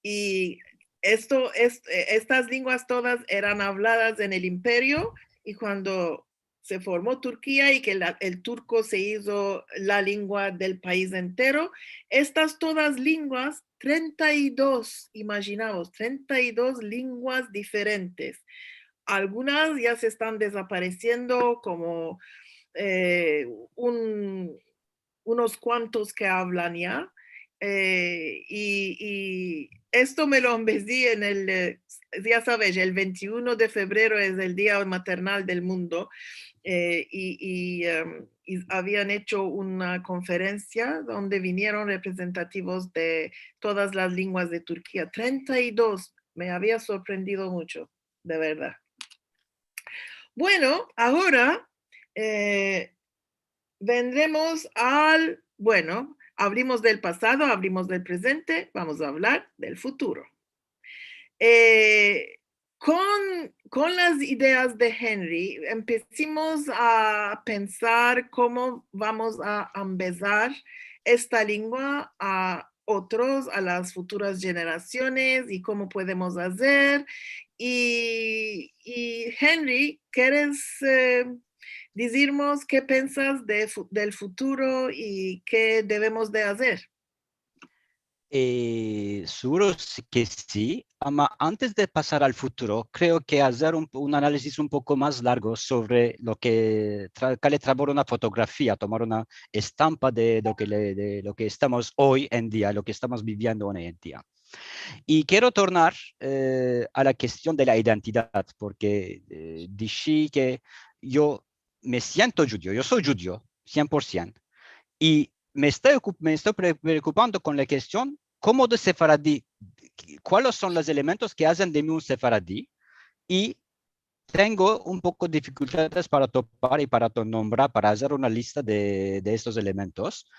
Y estas lenguas todas eran habladas en el imperio y cuando se formó Turquía y que el turco se hizo la lengua del país entero, estas todas lenguas, 32, imaginaos, 32 lenguas diferentes. Algunas ya se están desapareciendo como unos cuantos que hablan ya. Y esto me lo envié en ya sabes, el 21 de febrero es el Día Maternal del Mundo y habían hecho una conferencia donde vinieron representativos de todas las lenguas de Turquía, 32, me había sorprendido mucho, de verdad. Bueno, ahora vendremos bueno, abrimos del pasado, abrimos del presente, vamos a hablar del futuro. Con las ideas de Henry, empecemos a pensar cómo vamos a empezar esta lengua a otros, a las futuras generaciones y cómo podemos hacer. Y Henry, ¿quieres decirnos qué piensas del futuro y qué debemos de hacer? Seguro que sí, ama antes de pasar al futuro, creo que hacer un análisis un poco más largo sobre lo que trabar una fotografía, tomar una estampa de lo que estamos hoy en día, lo que estamos viviendo hoy en día. Y quiero tornar a la cuestión de la identidad, porque dije que yo me siento judío, yo soy judío, 100%, y me estoy preocupando con la cuestión cómo de sefaradí, cuáles son los elementos que hacen de mí un sefaradí, y tengo un poco de dificultades para topar y para nombrar, para hacer una lista de estos elementos,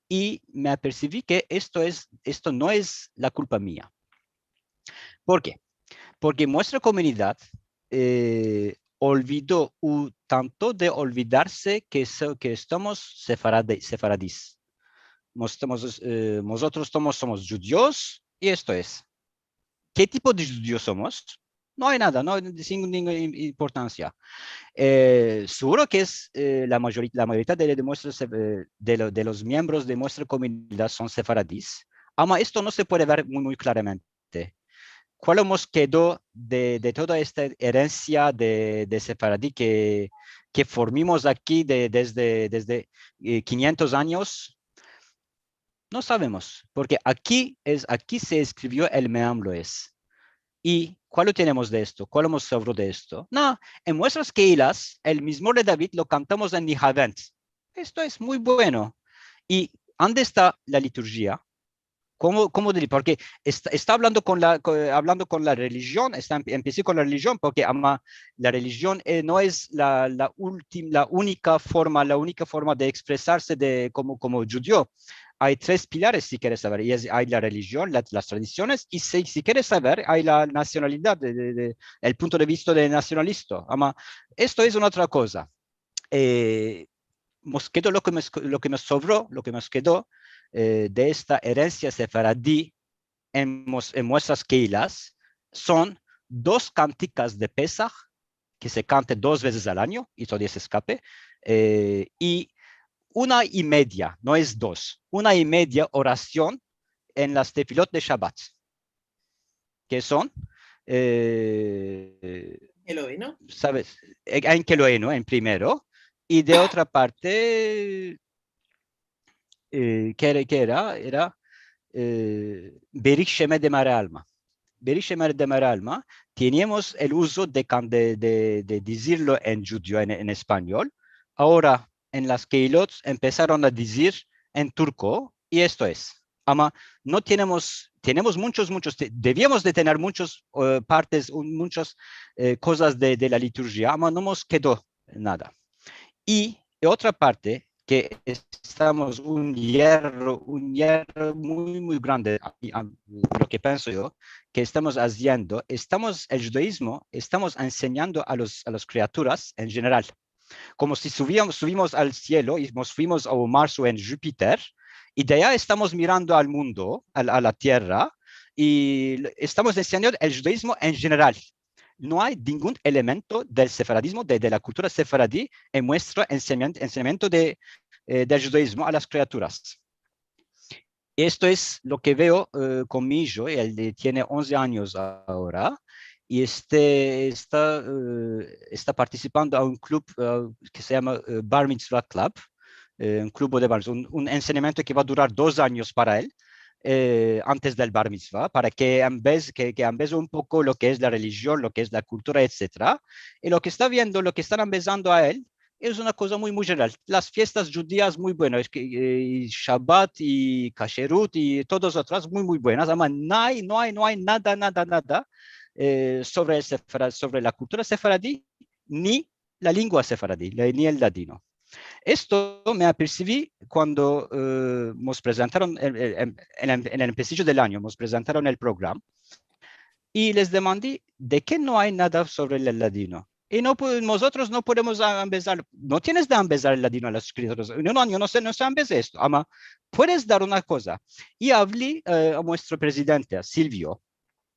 y me apercibí que esto no es la culpa mía. ¿Por qué? Porque nuestra comunidad olvidó tanto de olvidarse que estamos sefaradís. Nosotros somos judíos y esto es. ¿Qué tipo de judíos somos? No hay nada, no sin ninguna importancia. Seguro que es la mayoría de los miembros de nuestra comunidad son sefaradís. Ama esto no se puede ver muy claramente. ¿Cuál nos quedó de toda esta herencia de sefaradí que formamos aquí desde 500 años? No sabemos, porque aquí se escribió el Meamloes. ¿Y cuál tenemos de esto? ¿Cuál hemos sobrado de esto? No, en nuestras keilas, el mismo de David lo cantamos en Nihavent. Esto es muy bueno. ¿Y dónde está la liturgia? Porque está hablando con la religión, empecé con la religión, porque la religión no es la única forma de expresarse como judío. Hay tres pilares, si quieres saber. Hay la religión, las tradiciones, y si quieres saber, hay la nacionalidad, el punto de vista de nacionalista. Esto es una otra cosa. Nos quedó lo que nos sobró, lo que nos quedó de esta herencia sefaradí en nuestras keilas son 2 cánticas de Pesach que se cantan 2 veces al año, y todavía se escape, y 1.5, no es 2, 1.5 oración en las tefilot de Shabbat, que son Eloy, ¿no? ¿sabes? En Keloé, ¿no? En primero, y de otra parte que era Berich Shemet de Mare Alma. Berich Shemet de Mare Alma, teníamos el uso de decirlo en judío, en español. Ahora, en las Keilots empezaron a decir en turco, y esto es. No tenemos muchos, debíamos de tener muchas partes, muchas cosas de la liturgia, no nos quedó nada. Y otra parte que estamos un hierro muy, muy grande, lo que pienso yo, que estamos haciendo, el judaísmo, estamos enseñando a las criaturas en general, como si subimos al cielo y nos fuimos a Marte o en Júpiter, y de allá estamos mirando al mundo, a la Tierra, y estamos enseñando el judaísmo en general. No hay ningún elemento del sefaradismo, de la cultura sefaradí, en nuestro enseñamiento del judaísmo a las criaturas. Esto es lo que veo con mi hijo, él tiene 11 años ahora, y está participando a un club que se llama Bar Mitzvah Club, un club de bar, un enseñamiento que va a durar 2 años para él, antes del Bar Mitzvah, para que en vez un poco lo que es la religión, lo que es la cultura, etc. Y lo que están empezando a él, es una cosa muy, muy general. Las fiestas judías muy buenas, Shabbat y Kasherut y todas otras muy, muy buenas. Además, no hay nada sobre la cultura sefaradí, ni la lengua sefaradí, ni el ladino. Esto me apercibí cuando nos presentaron, en el principio del año, nos presentaron el programa y les demandé de qué no hay nada sobre el ladino. Y nosotros no podemos empezar, no tienes de empezar el ladino a los escritores. No, yo no sé empezar esto, ama, puedes dar una cosa. Y hablé a nuestro presidente, a Silvio,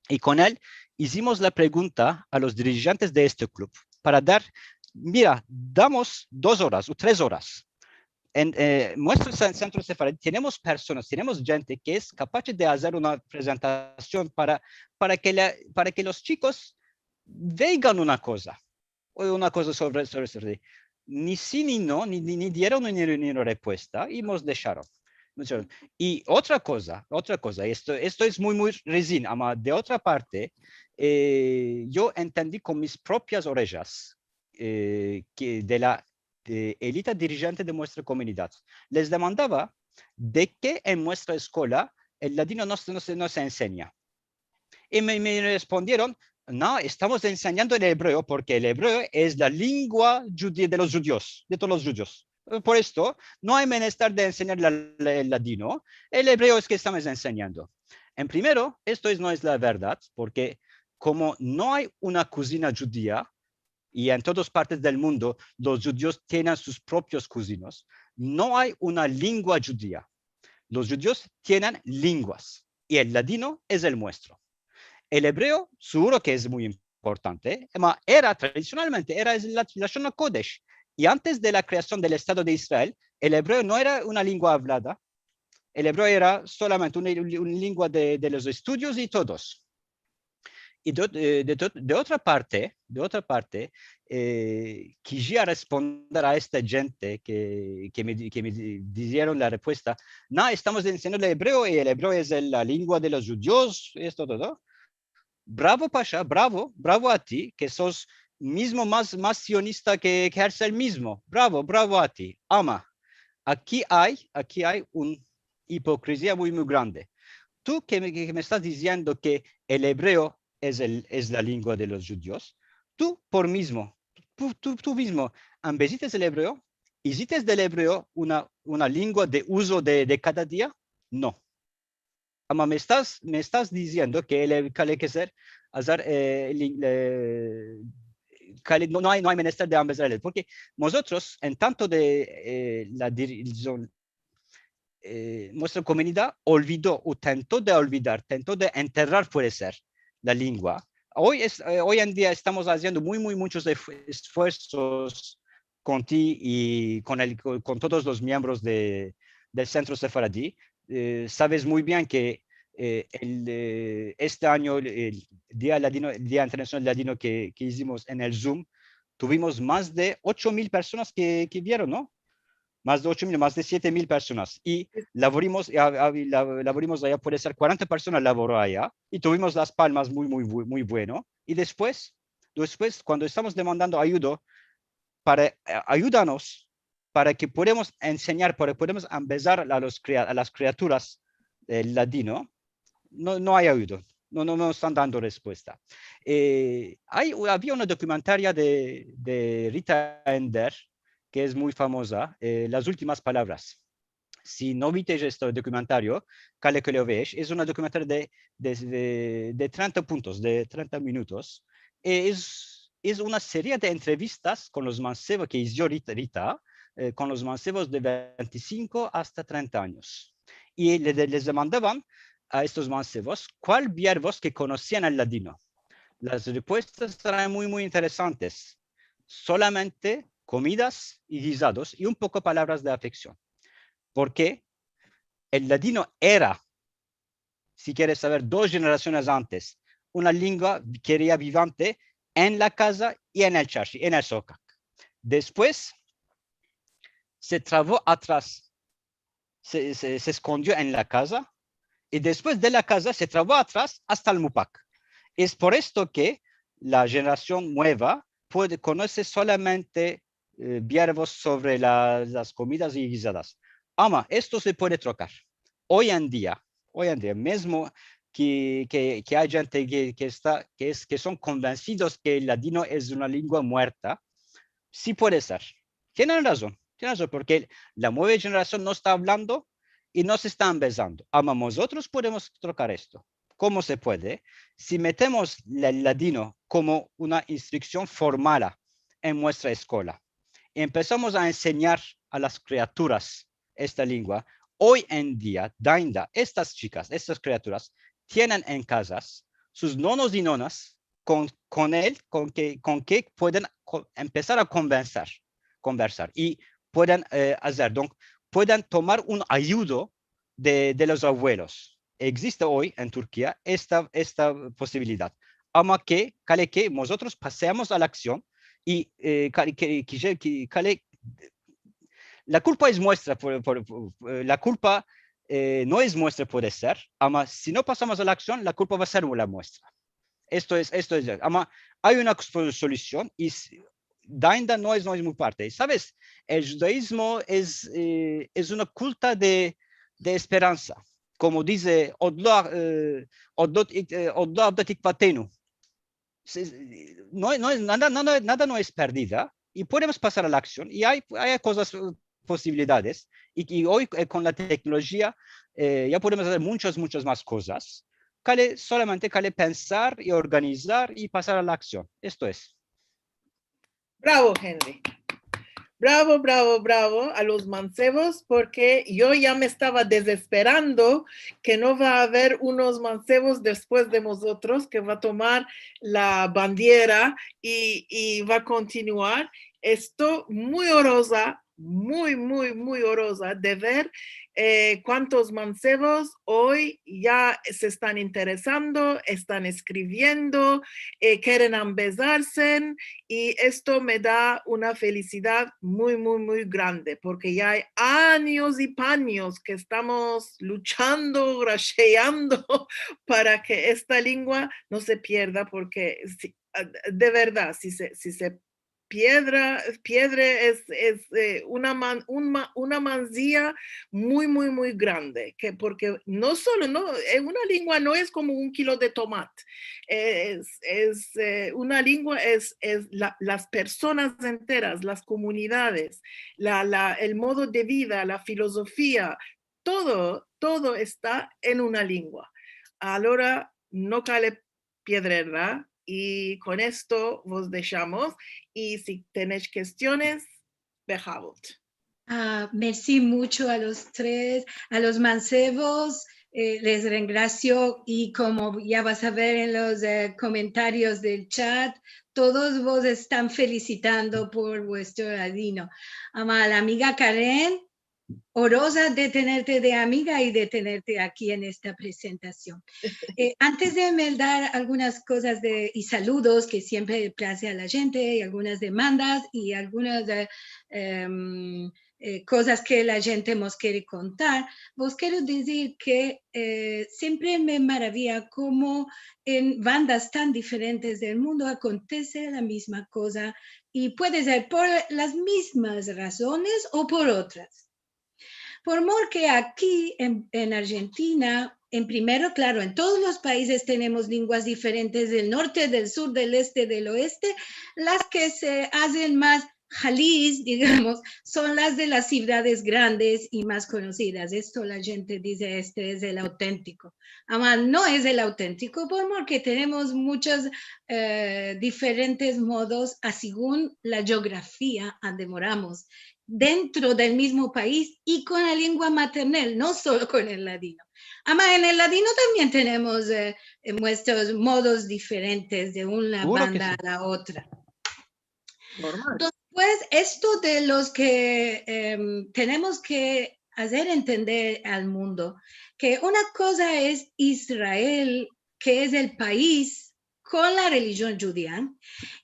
y con él hicimos la pregunta a los dirigentes de este club para mira, damos 2 horas o 3 horas. En nuestro centro sefaradí tenemos gente que es capaz de hacer una presentación para que los chicos vean una cosa sobre sefaradí. Ni sí ni no, ni dieron ni una respuesta y nos dejaron. Y otra cosa, esto es muy, muy resín, de otra parte, yo entendí con mis propias orejas que de la élite dirigente de nuestra comunidad. Les demandaba de qué en nuestra escuela el ladino no se enseña. Y me respondieron, no, estamos enseñando el hebreo porque el hebreo es la lengua de los judíos, de todos los judíos. Por esto, no hay menester de enseñar el ladino, el hebreo es que estamos enseñando. En primero, esto no es la verdad, porque como no hay una cocina judía, y en todas partes del mundo los judíos tienen sus propios cocinos, no hay una lengua judía. Los judíos tienen lenguas y el ladino es el nuestro. El hebreo, seguro que es muy importante, tradicionalmente era la Lashon Kodesh. Y antes de la creación del Estado de Israel, el hebreo no era una lengua hablada, el hebreo era solamente una lengua de los estudios y todos. Y de otra parte, quisiera responder a esta gente que me dieron la respuesta, no, estamos enseñando el hebreo y el hebreo es la lengua de los judíos, esto todo. Bravo, Pasha, bravo a ti, que sos mismo más sionista que Herzl mismo. Bravo a ti. Ama, aquí hay una hipocresía muy, muy grande. Tú que me estás diciendo que el hebreo es la lengua de los judíos, tú mismo, en vez de el hebreo, ¿hiciste del hebreo una lengua de uso de cada día? No. Ama, me estás diciendo que hay que ser, no hay menester de empezar, porque nosotros, en tanto de nuestra comunidad olvidó o tentó de olvidar, tentó de enterrar, puede ser, la lengua. Hoy en día estamos haciendo muchos esfuerzos con ti y con todos los miembros del Centro Sefaradí. Sabes muy bien que este año, el Día Internacional Ladino que hicimos en el Zoom, tuvimos más de 8,000 personas que vieron, ¿no? Más de 8,000, más de 7,000 personas. Y laboramos allá, puede ser 40 personas laboró allá, y tuvimos las palmas muy bueno. Y después, cuando estamos demandando ayuda, ayúdanos para que podamos enseñar, podemos empezar a las criaturas del ladino, no hay ayuda. No están dando respuesta. Había una documentaria de Rita Ender, que es muy famosa, Las últimas palabras. Si no viste este documentario, Cale que lo veis, es un documentario de 30 puntos, de 30 minutos. Es una serie de entrevistas con los mancebos que hizo Rita, con los mancebos de 25 hasta 30 años. Y les demandaban a estos mancebos cuál verbos que conocían el ladino. Las respuestas eran muy interesantes. Solamente comidas y guisados y un poco palabras de afección. Porque el ladino era, si quieres saber, 2 generaciones antes, una lengua que era vivante en la casa y en el charchi, en el socac. Después se trabó atrás, se escondió en la casa y después de la casa se trabó atrás hasta el Mupac. Es por esto que la generación nueva puede conocer solamente verbos sobre las comidas y guisadas. Ama, esto se puede trocar. Hoy en día, mismo que hay gente que son convencidos que el ladino es una lengua muerta, sí puede ser. Tienen razón, porque la nueva generación no está hablando y no se está empezando. Ama, nosotros podemos trocar esto. ¿Cómo se puede? Si metemos el ladino como una instrucción formal en nuestra escuela, empezamos a enseñar a las criaturas esta lengua. Hoy en día, estas chicas, estas criaturas, tienen en casas sus nonos y nonas con que pueden empezar a conversar y pueden hacer. Pueden tomar un ayudo de los abuelos. Existe hoy en Turquía esta posibilidad. Ama que nosotros pasemos a la acción y la culpa es nuestra, la culpa no es nuestra, puede ser, ama si no pasamos a la acción, la culpa va a ser la nuestra. Esto es, ama hay una solución y Dainda no es muy parte. ¿Sabes? El judaísmo es una culta de esperanza. Como dice Odlo Abdatikvatenu. Nada no es perdida y podemos pasar a la acción y hay cosas, posibilidades y hoy con la tecnología ya podemos hacer muchas más cosas. Solamente pensar y organizar y pasar a la acción. Esto es. Bravo, Henry. Bravo a los mancebos, porque yo ya me estaba desesperando que no va a haber unos mancebos después de nosotros que va a tomar la bandera y va a continuar. Estoy muy orosa, muy orosa de ver cuántos mancebos hoy ya se están interesando, están escribiendo, quieren empezarse y esto me da una felicidad muy grande porque ya hay años y paños que estamos luchando, rasheando para que esta lengua no se pierda porque de verdad, si se piedra es una mancilla muy grande, porque no solo, una lengua no es como 1 kilo de tomate, una lengua es las personas enteras, las comunidades, el modo de vida, la filosofía, todo está en una lengua. Ahora no cale piedrera. Y con esto vos dejamos. Y si tenéis cuestiones, dejamos. Merci mucho a los 3, a los mancebos. Les gracio y como ya vas a ver en los comentarios del chat, todos vos están felicitando por vuestro ladino. A la amiga Karen, orosa de tenerte de amiga y de tenerte aquí en esta presentación. Antes de dar algunas cosas y saludos que siempre place a la gente y algunas demandas y algunas cosas que la gente nos quiere contar, vos quiero decir que siempre me maravilla cómo en bandas tan diferentes del mundo acontece la misma cosa y puede ser por las mismas razones o por otras. Por mor que aquí en Argentina, en primero, claro, en todos los países tenemos lenguas diferentes del norte, del sur, del este, del oeste, las que se hacen más Jalis, digamos, son las de las ciudades grandes y más conocidas. Esto la gente dice, este es el auténtico. Ama, no es el auténtico porque tenemos muchos diferentes modos a según la geografía donde moramos, dentro del mismo país y con la lengua maternal, no solo con el ladino. Ama, en el ladino también tenemos nuestros modos diferentes de una banda a la otra. Normal. Pues esto de los que tenemos que hacer entender al mundo, que una cosa es Israel, que es el país con la religión judía,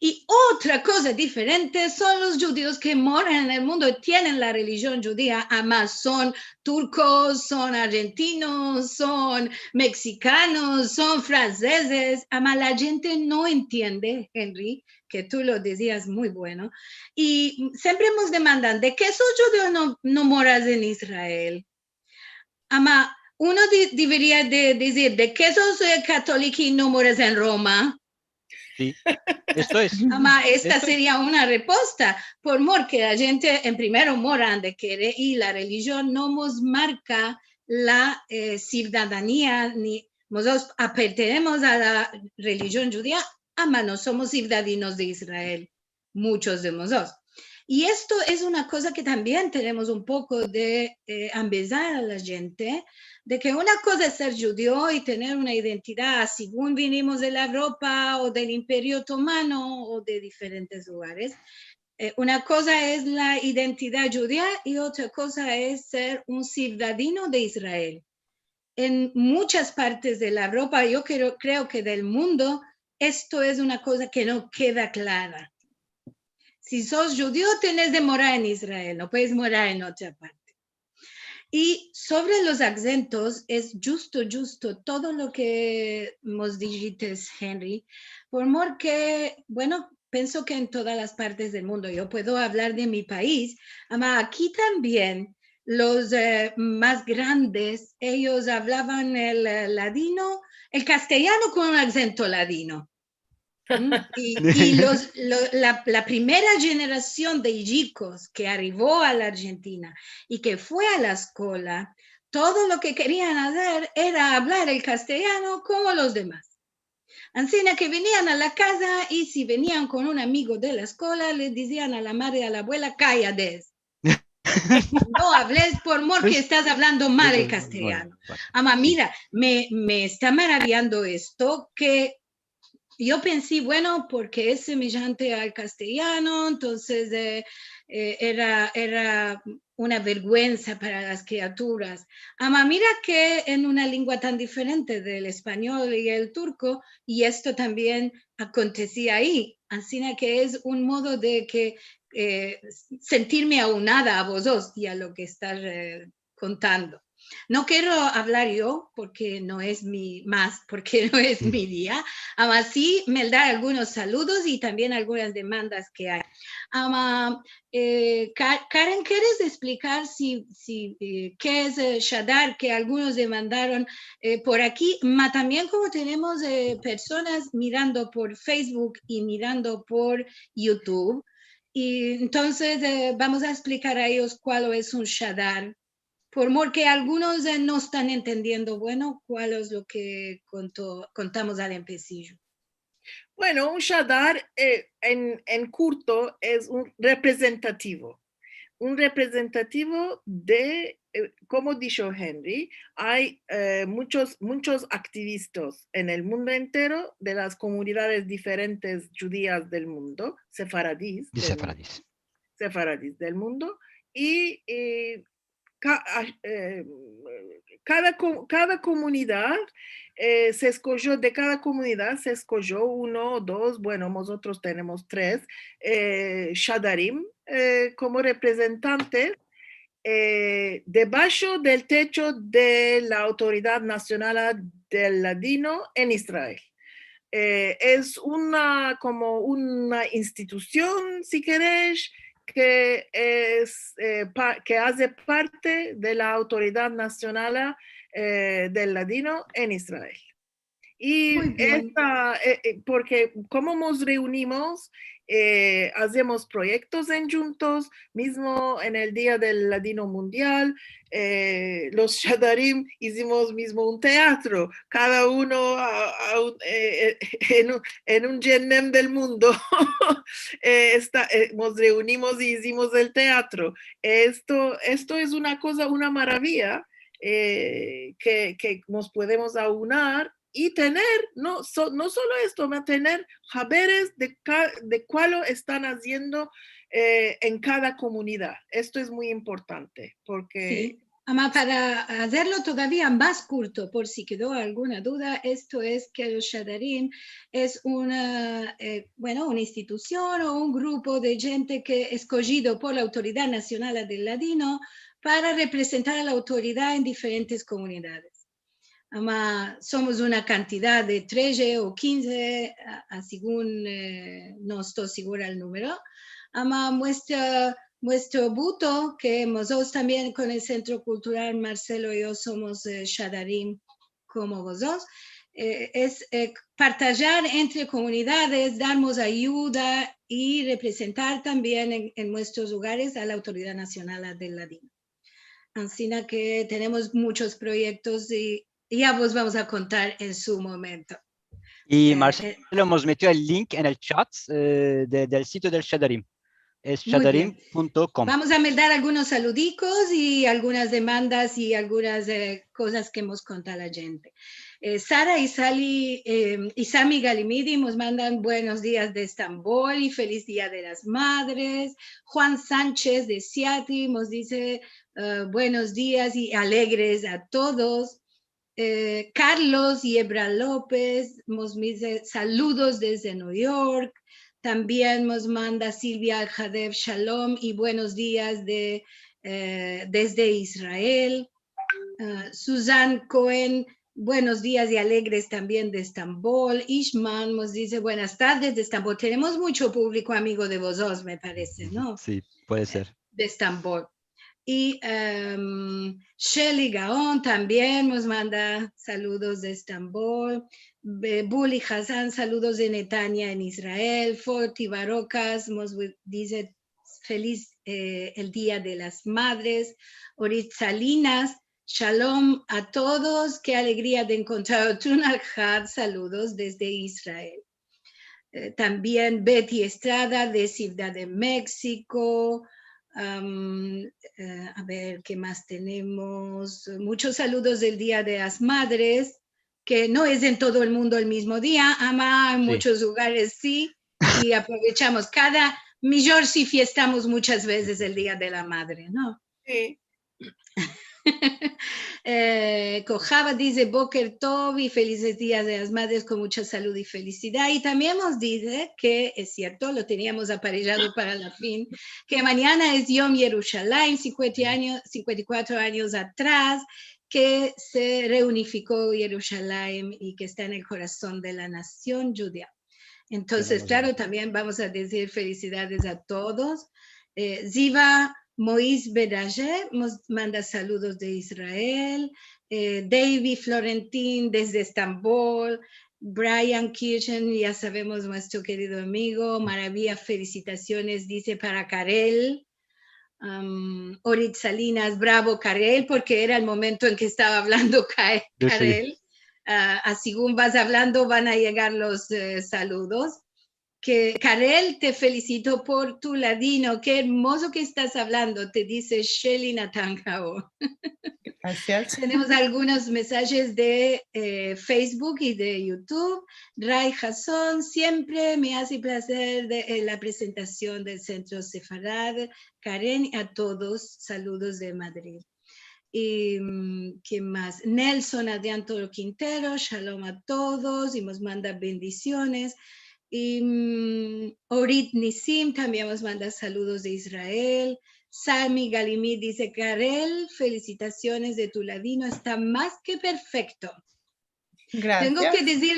y otra cosa diferente son los judíos que moran en el mundo y tienen la religión judía, además son turcos, son argentinos, son mexicanos, son franceses, además la gente no entiende, Henry, que tú lo decías muy bueno, y siempre nos demandan, ¿de qué sos judío no moras en Israel? Ama, uno debería de decir, ¿de qué sos católico y no moras en Roma? Sí, esto es. Ama, esta Esto sería una respuesta, porque la gente en primero mora donde quiere y la religión no nos marca la ciudadanía, ni nosotros pertenecemos a la religión judía, ama, no somos ciudadanos de Israel, muchos de nosotros. Y esto es una cosa que también tenemos un poco de empezar a la gente, de que una cosa es ser judío y tener una identidad según vinimos de la Europa o del Imperio Otomano o de diferentes lugares. Una cosa es la identidad judía y otra cosa es ser un ciudadano de Israel. En muchas partes de la Europa, yo creo que del mundo, esto es una cosa que no queda clara. Si sos judío, tenés de morar en Israel, no puedes morar en otra parte. Y sobre los acentos, es justo todo lo que nos dijiste, Henry, porque, bueno, pienso que en todas las partes del mundo, yo puedo hablar de mi país, pero aquí también los más grandes, ellos hablaban el ladino, el castellano con un acento ladino. Y la primera generación de chicos que arribó a la Argentina y que fue a la escuela, todo lo que querían hacer era hablar el castellano como los demás. Así que venían a la casa y si venían con un amigo de la escuela, les decían a la madre y a la abuela, cállate. No hables porque estás hablando mal el castellano. Ama, mira, me está maravillando esto que yo pensé, bueno, porque es semejante al castellano, entonces era una vergüenza para las criaturas. Ama, mira que en una lengua tan diferente del español y el turco, y esto también acontecía ahí, así que es un modo de que sentirme aunada a vos dos y a lo que estás contando. No quiero hablar yo porque no es mi día. Aún sí, me da algunos saludos y también algunas demandas que hay. Karen, ¿quieres explicar qué es Shadar que algunos demandaron por aquí? También como tenemos personas mirando por Facebook y mirando por YouTube, y entonces vamos a explicar a ellos cuál es un Shadar. Porque algunos no están entendiendo, bueno, cuál es lo que contamos al empecillo. Bueno, un Shadar en corto es un representativo de, como dijo Henry, hay muchos activistas en el mundo entero de las comunidades diferentes judías del mundo, sefaradís del mundo, y cada comunidad se escogió, de cada comunidad se escogió uno o dos, bueno, nosotros tenemos tres, Shadarim como representantes debajo del techo de la Autoridad Nacional del Ladino en Israel. Es como una institución, si queréis, que hace parte de la Autoridad Nacional del Ladino en Israel. Y Muy bien. porque como nos reunimos, hacemos proyectos en juntos, mismo en el Día del Ladino Mundial, los Shadarim hicimos mismo un teatro, cada uno en un Yenem del mundo. Nos reunimos y hicimos el teatro. Esto es una cosa, una maravilla. Que nos podemos aunar y tener, no solo esto, tener saberes de cuál están haciendo en cada comunidad. Esto es muy importante porque... Sí. Además, para hacerlo todavía más corto, por si quedó alguna duda, esto es que el Shadarim es una institución o un grupo de gente que es escogido por la Autoridad Nacional del Ladino para representar a la autoridad en diferentes comunidades. Además, somos una cantidad de 13 o 15, según no estoy segura el número. Además, nuestro buto, que nosotros también con el Centro Cultural, Marcelo y yo somos Shadarim como vosotros, es partillar entre comunidades, darnos ayuda y representar también en nuestros lugares a la Autoridad Nacional del Ladino. Así que tenemos muchos proyectos y ya vos vamos a contar en su momento. Y Marcelo nos metió el link en el chat del sitio del Shadarim. Es shadarim.com. Vamos a mandar algunos saludicos y algunas demandas y algunas cosas que hemos contado a la gente. Sara y Sami Galimidi nos mandan buenos días de Estambul y feliz Día de las Madres. Juan Sánchez de Seattle nos dice buenos días y alegres a todos. Carlos Yebra López nos dice saludos desde New York. También nos manda Silvia Al-Hadef Shalom y buenos días desde Israel. Susan Cohen, buenos días y alegres también de Estambul. Ishman nos dice buenas tardes de Estambul. Tenemos mucho público amigo de vosotros, me parece, ¿no? Sí, puede ser. De Estambul. Y Shelly Gaon también nos manda saludos de Estambul. Bully Hassan, saludos de Netanya en Israel. Forti Barocas nos dice feliz el Día de las Madres. Orit Salinas, shalom a todos. Qué alegría de encontrar Trun Al-Had, saludos desde Israel. También Betty Estrada de Ciudad de México. A ver, ¿qué más tenemos? Muchos saludos del Día de las Madres, que no es en todo el mundo el mismo día, en muchos lugares sí, y aprovechamos mejor si fiestamos muchas veces el Día de la Madre, ¿no? Sí. Cojaba dice Boker Tov y felices días de las madres con mucha salud y felicidad. Y también nos dice que es cierto, lo teníamos aparellado para la fin, que mañana es Yom Yerushalayim, 54 años atrás, que se reunificó Jerusalén y que está en el corazón de la nación judía. Entonces, claro, también vamos a decir felicidades a todos. Ziva Moïse Beranger nos manda saludos de Israel. David Florentín desde Estambul. Brian Kirchen, ya sabemos, nuestro querido amigo. Maravilla, felicitaciones, dice para Karel. Orit Salinas, bravo Karel, porque era el momento en que estaba hablando Karel. Según vas hablando, van a llegar los saludos. Que Karel, te felicito por tu ladino, qué hermoso que estás hablando, te dice Shelly Natangao. Gracias. Tenemos algunos mensajes de Facebook y de YouTube. Ray Hasson, siempre me hace placer la presentación del Centro Sefarad. Karen, a todos, saludos de Madrid. Y ¿qué más? Nelson Adrián Toro Quintero, shalom a todos y nos manda bendiciones. Y Orit Nisim también nos manda saludos de Israel. Sami Galimí dice, Karel, felicitaciones de tu ladino, está más que perfecto. Gracias. Tengo que decir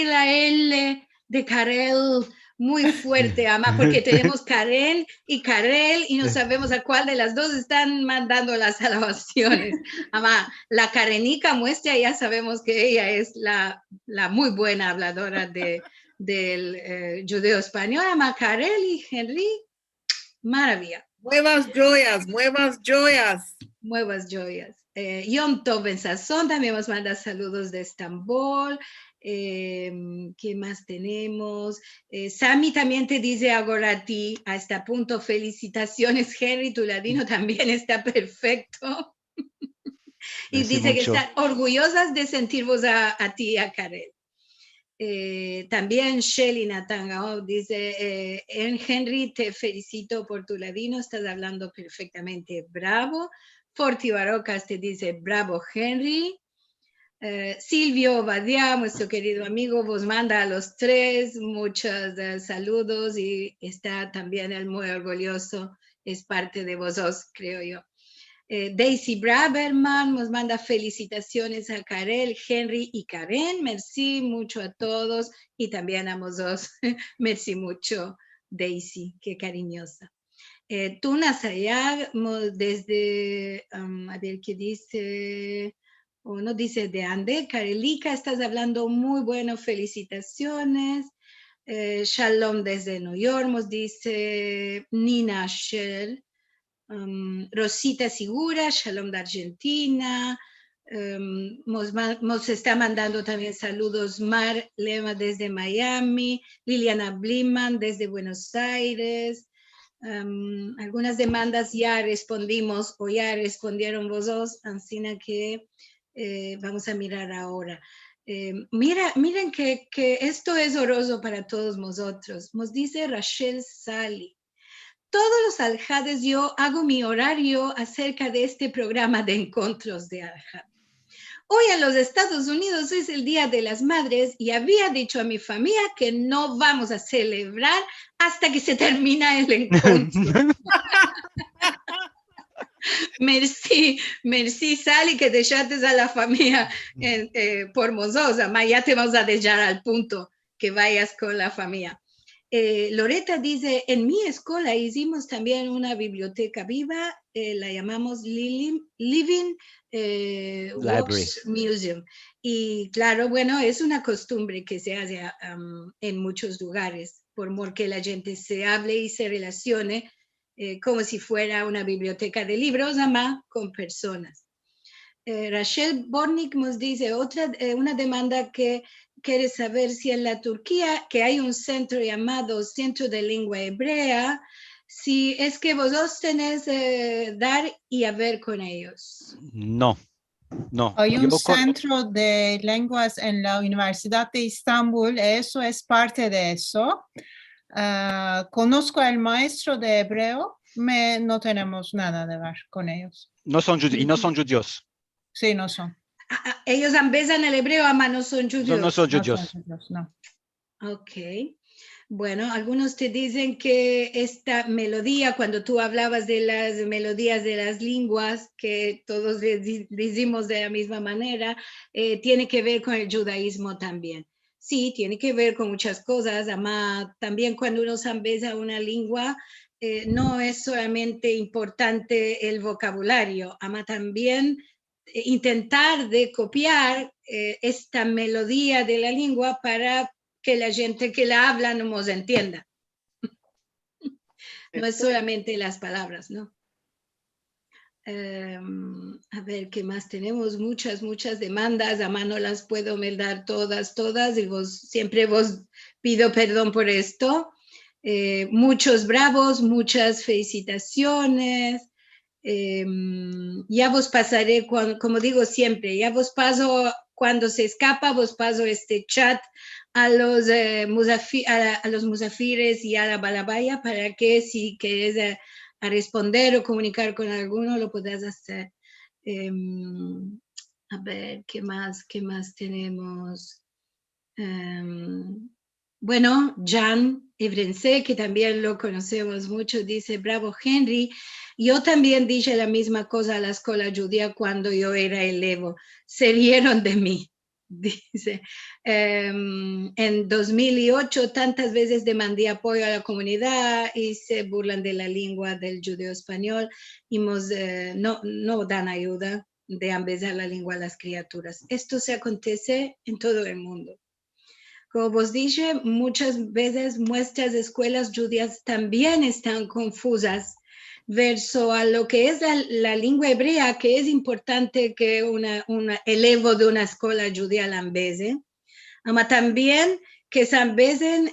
la L de Karel muy fuerte, ama, porque tenemos Karen y Karel y no sabemos a cuál de las dos están mandando las alabaciones. Ama, la Karenica muestra, ya sabemos que ella es la muy buena habladora del judeo español. Ama, Karel y Henry, maravilla. Nuevas joyas, nuevas joyas. Nuevas joyas. Yom Tov Ben Sazón también nos manda saludos de Estambul. ¿Qué más tenemos? Sami también te dice ahora a ti, a este punto, felicitaciones, Henry, tu ladino también está perfecto. Y Merci dice mucho. que están orgullosas de sentirvos a ti y a Karel. También Shelly Natangao dice, Henry, te felicito por tu ladino, estás hablando perfectamente, bravo. Forti Barocas te dice, bravo Henry. Silvio Badia, nuestro querido amigo, vos manda a los tres muchos saludos y está también él muy orgulloso, es parte de vosotros, creo yo. Daisy Braverman nos manda felicitaciones a Karel, Henry y Karen. Merci mucho a todos y también a vosotros. Merci mucho, Daisy, qué cariñosa. Tuna Sayag, desde, a ver qué dice, o no dice de Ande. Karelika, estás hablando muy bueno, felicitaciones. Shalom desde New York, nos dice Nina Shell. Rosita Segura, Shalom de Argentina, nos está mandando también saludos Mar Lema desde Miami, Liliana Bliman desde Buenos Aires, algunas demandas ya respondimos o ya respondieron vos dos, así que vamos a mirar ahora. Miren que esto es oroso para todos nosotros. Nos dice Rachel Sally. Todos los aljades yo hago mi horario acerca de este programa de encuentros de aljad. Hoy en los Estados Unidos es el Día de las Madres y había dicho a mi familia que no vamos a celebrar hasta que se termina el encuentro. Merci, Sally, que dejaste a la familia por mozosa, ya te vamos a dejar al punto que vayas con la familia. Loreta dice, en mi escuela hicimos también una biblioteca viva, la llamamos Living Works Museum. Y claro, bueno, es una costumbre que se hace en muchos lugares, por more que la gente se hable y se relacione como si fuera una biblioteca de libros, además con personas. Rachel Bornik nos dice, una demanda que quiere saber si en la Turquía, que hay un centro llamado Centro de Lengua Hebrea, si es que vosotros tenés dar y a ver con ellos. No. Hay un centro de lenguas en la Universidad de Estambul, eso es parte de eso. Conozco al maestro de hebreo, no tenemos nada de ver con ellos. No son y no son judíos. Sí, no son. Ellos empiezan el hebreo, ama no son judíos. No son judíos. No. Ok. Bueno, algunos te dicen que esta melodía, cuando tú hablabas de las melodías de las lenguas, que todos decimos de la misma manera, tiene que ver con el judaísmo también. Sí, tiene que ver con muchas cosas, además también cuando uno sabe una lengua, no es solamente importante el vocabulario, además también intentar de copiar esta melodía de la lengua para que la gente que la habla no nos entienda. No es solamente las palabras, ¿no? A ver, ¿qué más tenemos? Muchas demandas, a mano las puedo dar todas, y siempre vos pido perdón por esto. Muchos bravos, muchas felicitaciones. Ya vos pasaré, como digo siempre, ya vos paso, cuando se escapa, vos paso este chat a los musafires y a la balabaya para que si quieres a responder o comunicar con alguno lo puedas hacer. A ver, ¿qué más tenemos? Bueno, Jan Evrense, que también lo conocemos mucho, dice, bravo Henry, yo también dije la misma cosa a la escuela judía cuando yo era elevo, se rieron de mí. dice, en 2008 tantas veces demandé apoyo a la comunidad y se burlan de la lengua del judeo español y no dan ayuda de empezar la lengua a las criaturas. Esto se acontece en todo el mundo. Como vos dije, muchas veces nuestras escuelas judías también están confusas verso a lo que es la lengua hebrea, que es importante que un elevo de una escuela judía la embese, pero también que se embesen,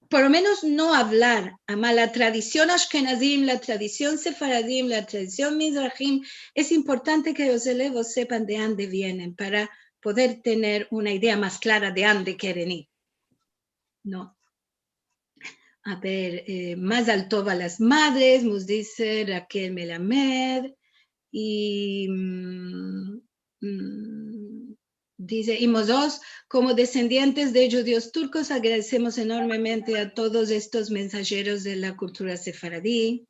por lo menos no hablar, ama la tradición Ashkenazim, la tradición Sefaradim, la tradición Mizrahim, es importante que los elevos sepan de dónde vienen para poder tener una idea más clara de dónde quieren ir. No. A ver, más alto a las madres, nos dice Raquel Melamed, y dice, y nosotros, como descendientes de judíos turcos, agradecemos enormemente a todos estos mensajeros de la cultura sefaradí.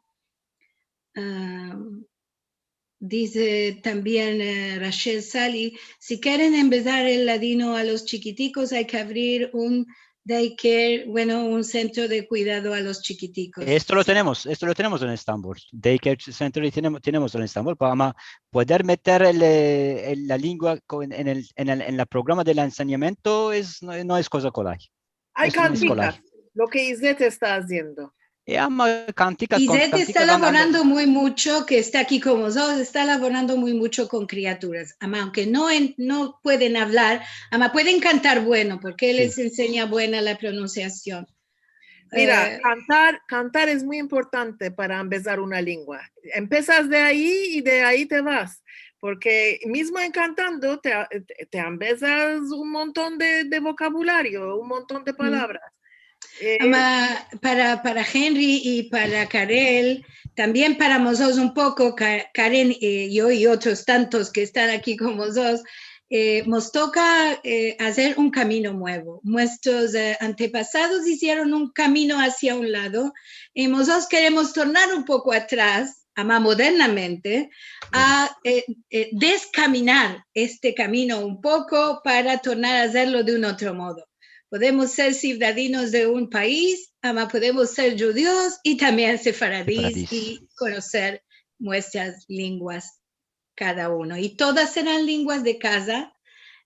Dice también Rachel Sally, si quieren empezar el ladino a los chiquiticos, hay que abrir un daycare, bueno, un centro de cuidado a los chiquiticos. Esto lo tenemos en Estambul. Daycare Center tenemos en Estambul para poder meter la lengua en el programa del enseñamiento no es cosa colay. Hay canticas, lo que Izet está haciendo. Izet está laborando muy mucho, que está aquí con vosotros, está laborando muy mucho con criaturas, aunque no pueden hablar, pueden cantar bueno, porque él les enseña buena la pronunciación. Mira, cantar es muy importante para empezar una lengua. Empiezas de ahí y de ahí te vas, porque mismo en cantando te empiezas un montón de vocabulario, un montón de palabras. Para Henry y para Karel, también para nosotros un poco, Karen, yo y otros tantos que están aquí con vosotros, nos toca hacer un camino nuevo. Nuestros antepasados hicieron un camino hacia un lado y nosotros queremos tornar un poco atrás, más modernamente, a descaminar este camino un poco para tornar a hacerlo de un otro modo. Podemos ser ciudadanos de un país, podemos ser judíos y también sefaradíes y conocer nuestras lenguas cada uno. Y todas serán lenguas de casa,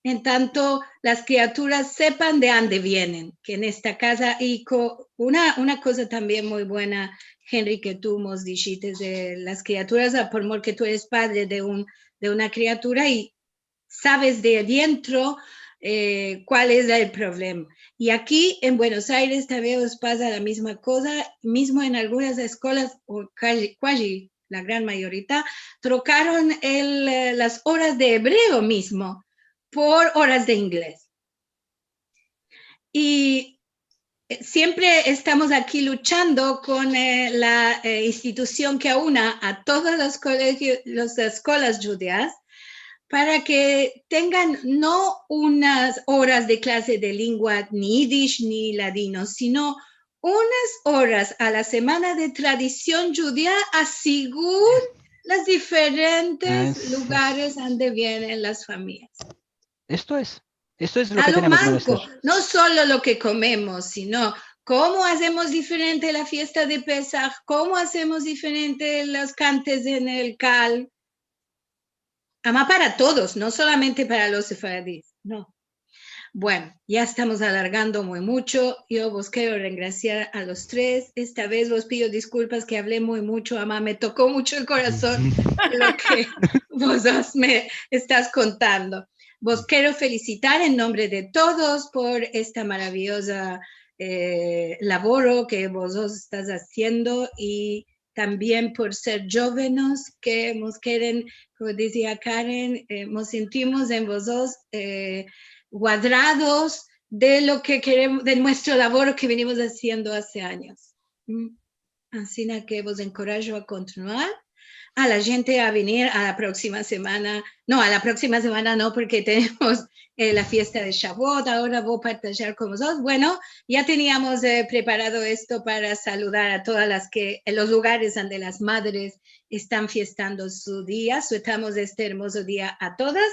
en tanto las criaturas sepan de dónde vienen, que en esta casa, y una cosa también muy buena, Henry, que tú nos dijiste de las criaturas, por amor que tú eres padre de una criatura y sabes de dentro cuál es el problema. Y aquí en Buenos Aires también os pasa la misma cosa, mismo en algunas escuelas, o casi la gran mayoría, trocaron las horas de hebreo mismo por horas de inglés. Y siempre estamos aquí luchando con la institución que aúna a todos los colegios, las escuelas judías, para que tengan no unas horas de clase de lengua ni yiddish ni ladino, sino unas horas a la semana de tradición judía según los diferentes lugares donde vienen las familias. Esto es lo que tenemos que hacer. No solo lo que comemos, sino cómo hacemos diferente la fiesta de Pesach, cómo hacemos diferente los cantes en el Cal. Ama para todos, no solamente para los sefaradíes, no. Bueno, ya estamos alargando muy mucho. Yo vos quiero regraciar a los tres. Esta vez vos pido disculpas que hablé muy mucho, ama, me tocó mucho el corazón lo que vos me estás contando. Vos quiero felicitar en nombre de todos por esta maravillosa labor que vos estás haciendo y también por ser jóvenes que nos quieren, como decía Karen, nos sentimos en vosotros cuadrados de lo que queremos, de nuestro labor que venimos haciendo hace años. Así que vos encorajo a continuar, a la gente a venir a la próxima semana, no, porque tenemos la fiesta de Shavuot, ahora voy a partillar con vosotros. Bueno, ya teníamos preparado esto para saludar a todas las que en los lugares donde las madres están fiestando su día, sueltamos este hermoso día a todas.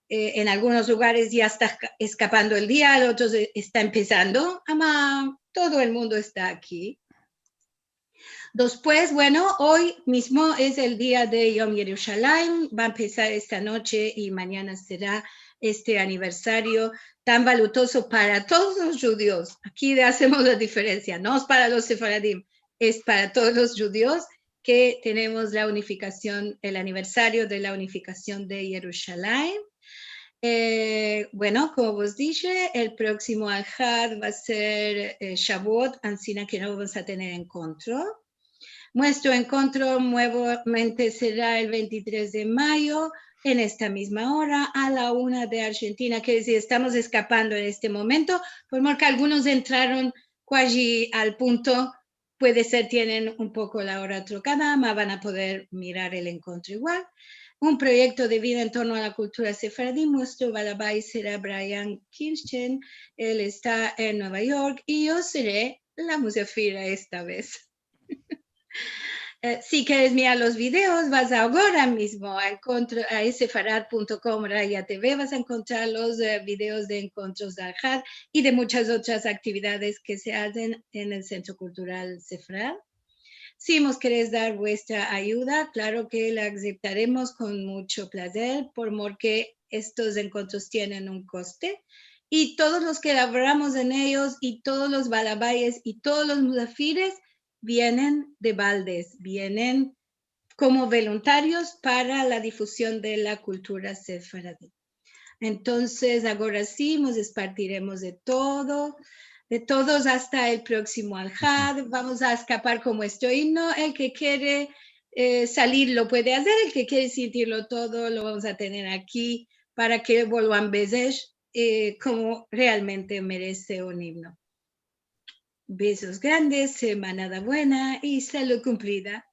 En algunos lugares ya está escapando el día, en otros está empezando. Todo el mundo está aquí. Después, bueno, hoy mismo es el día de Yom Yerushalayim. Va a empezar esta noche y mañana será este aniversario tan valuoso para todos los judíos. Aquí hacemos la diferencia, no es para los sefaradim, es para todos los judíos que tenemos la unificación, el aniversario de la unificación de Jerusalén. Bueno, como os dije, el próximo Al-Had va a ser Shavuot, así que no vamos a tener encuentro. Nuestro encuentro nuevamente será el 23 de mayo, en esta misma hora, a la 1 de Argentina, que si estamos escapando en este momento, porque algunos entraron casi al punto, puede ser tienen un poco la hora trocada, pero van a poder mirar el encuentro igual. Un proyecto de vida en torno a la cultura sefaradí. Nuestro balabái será Brian Kirchen, él está en Nueva York y yo seré la musafira esta vez. Si quieres mirar los videos, vas ahora mismo a sefarad.com /TV, vas a encontrar los videos de encuentros de Al-Had y de muchas otras actividades que se hacen en el Centro Cultural Sefarad. Si nos queréis dar vuestra ayuda, claro que la aceptaremos con mucho placer, porque estos encuentros tienen un coste. Y todos los que laboramos en ellos, y todos los balabáes, y todos los musafires, vienen de baldes, vienen como voluntarios para la difusión de la cultura sefaradí. Entonces, ahora sí, nos espartiremos de todos hasta el próximo Al-Had. Vamos a escapar con nuestro himno. El que quiere salir lo puede hacer, el que quiere sentirlo todo lo vamos a tener aquí para que vuelvan besos como realmente merece un himno. Besos grandes, semanada buena y salud cumplida.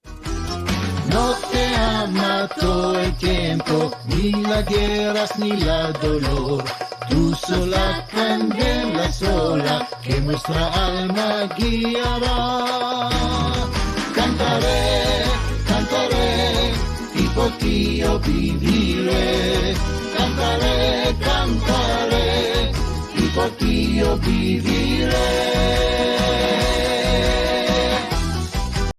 No te ama todo el tiempo, ni las guerras ni la dolor. Tú sola candela sola, que nuestra alma guiará. Cantaré, cantaré, y por ti yo viviré. Cantaré, cantaré, y por ti yo viviré.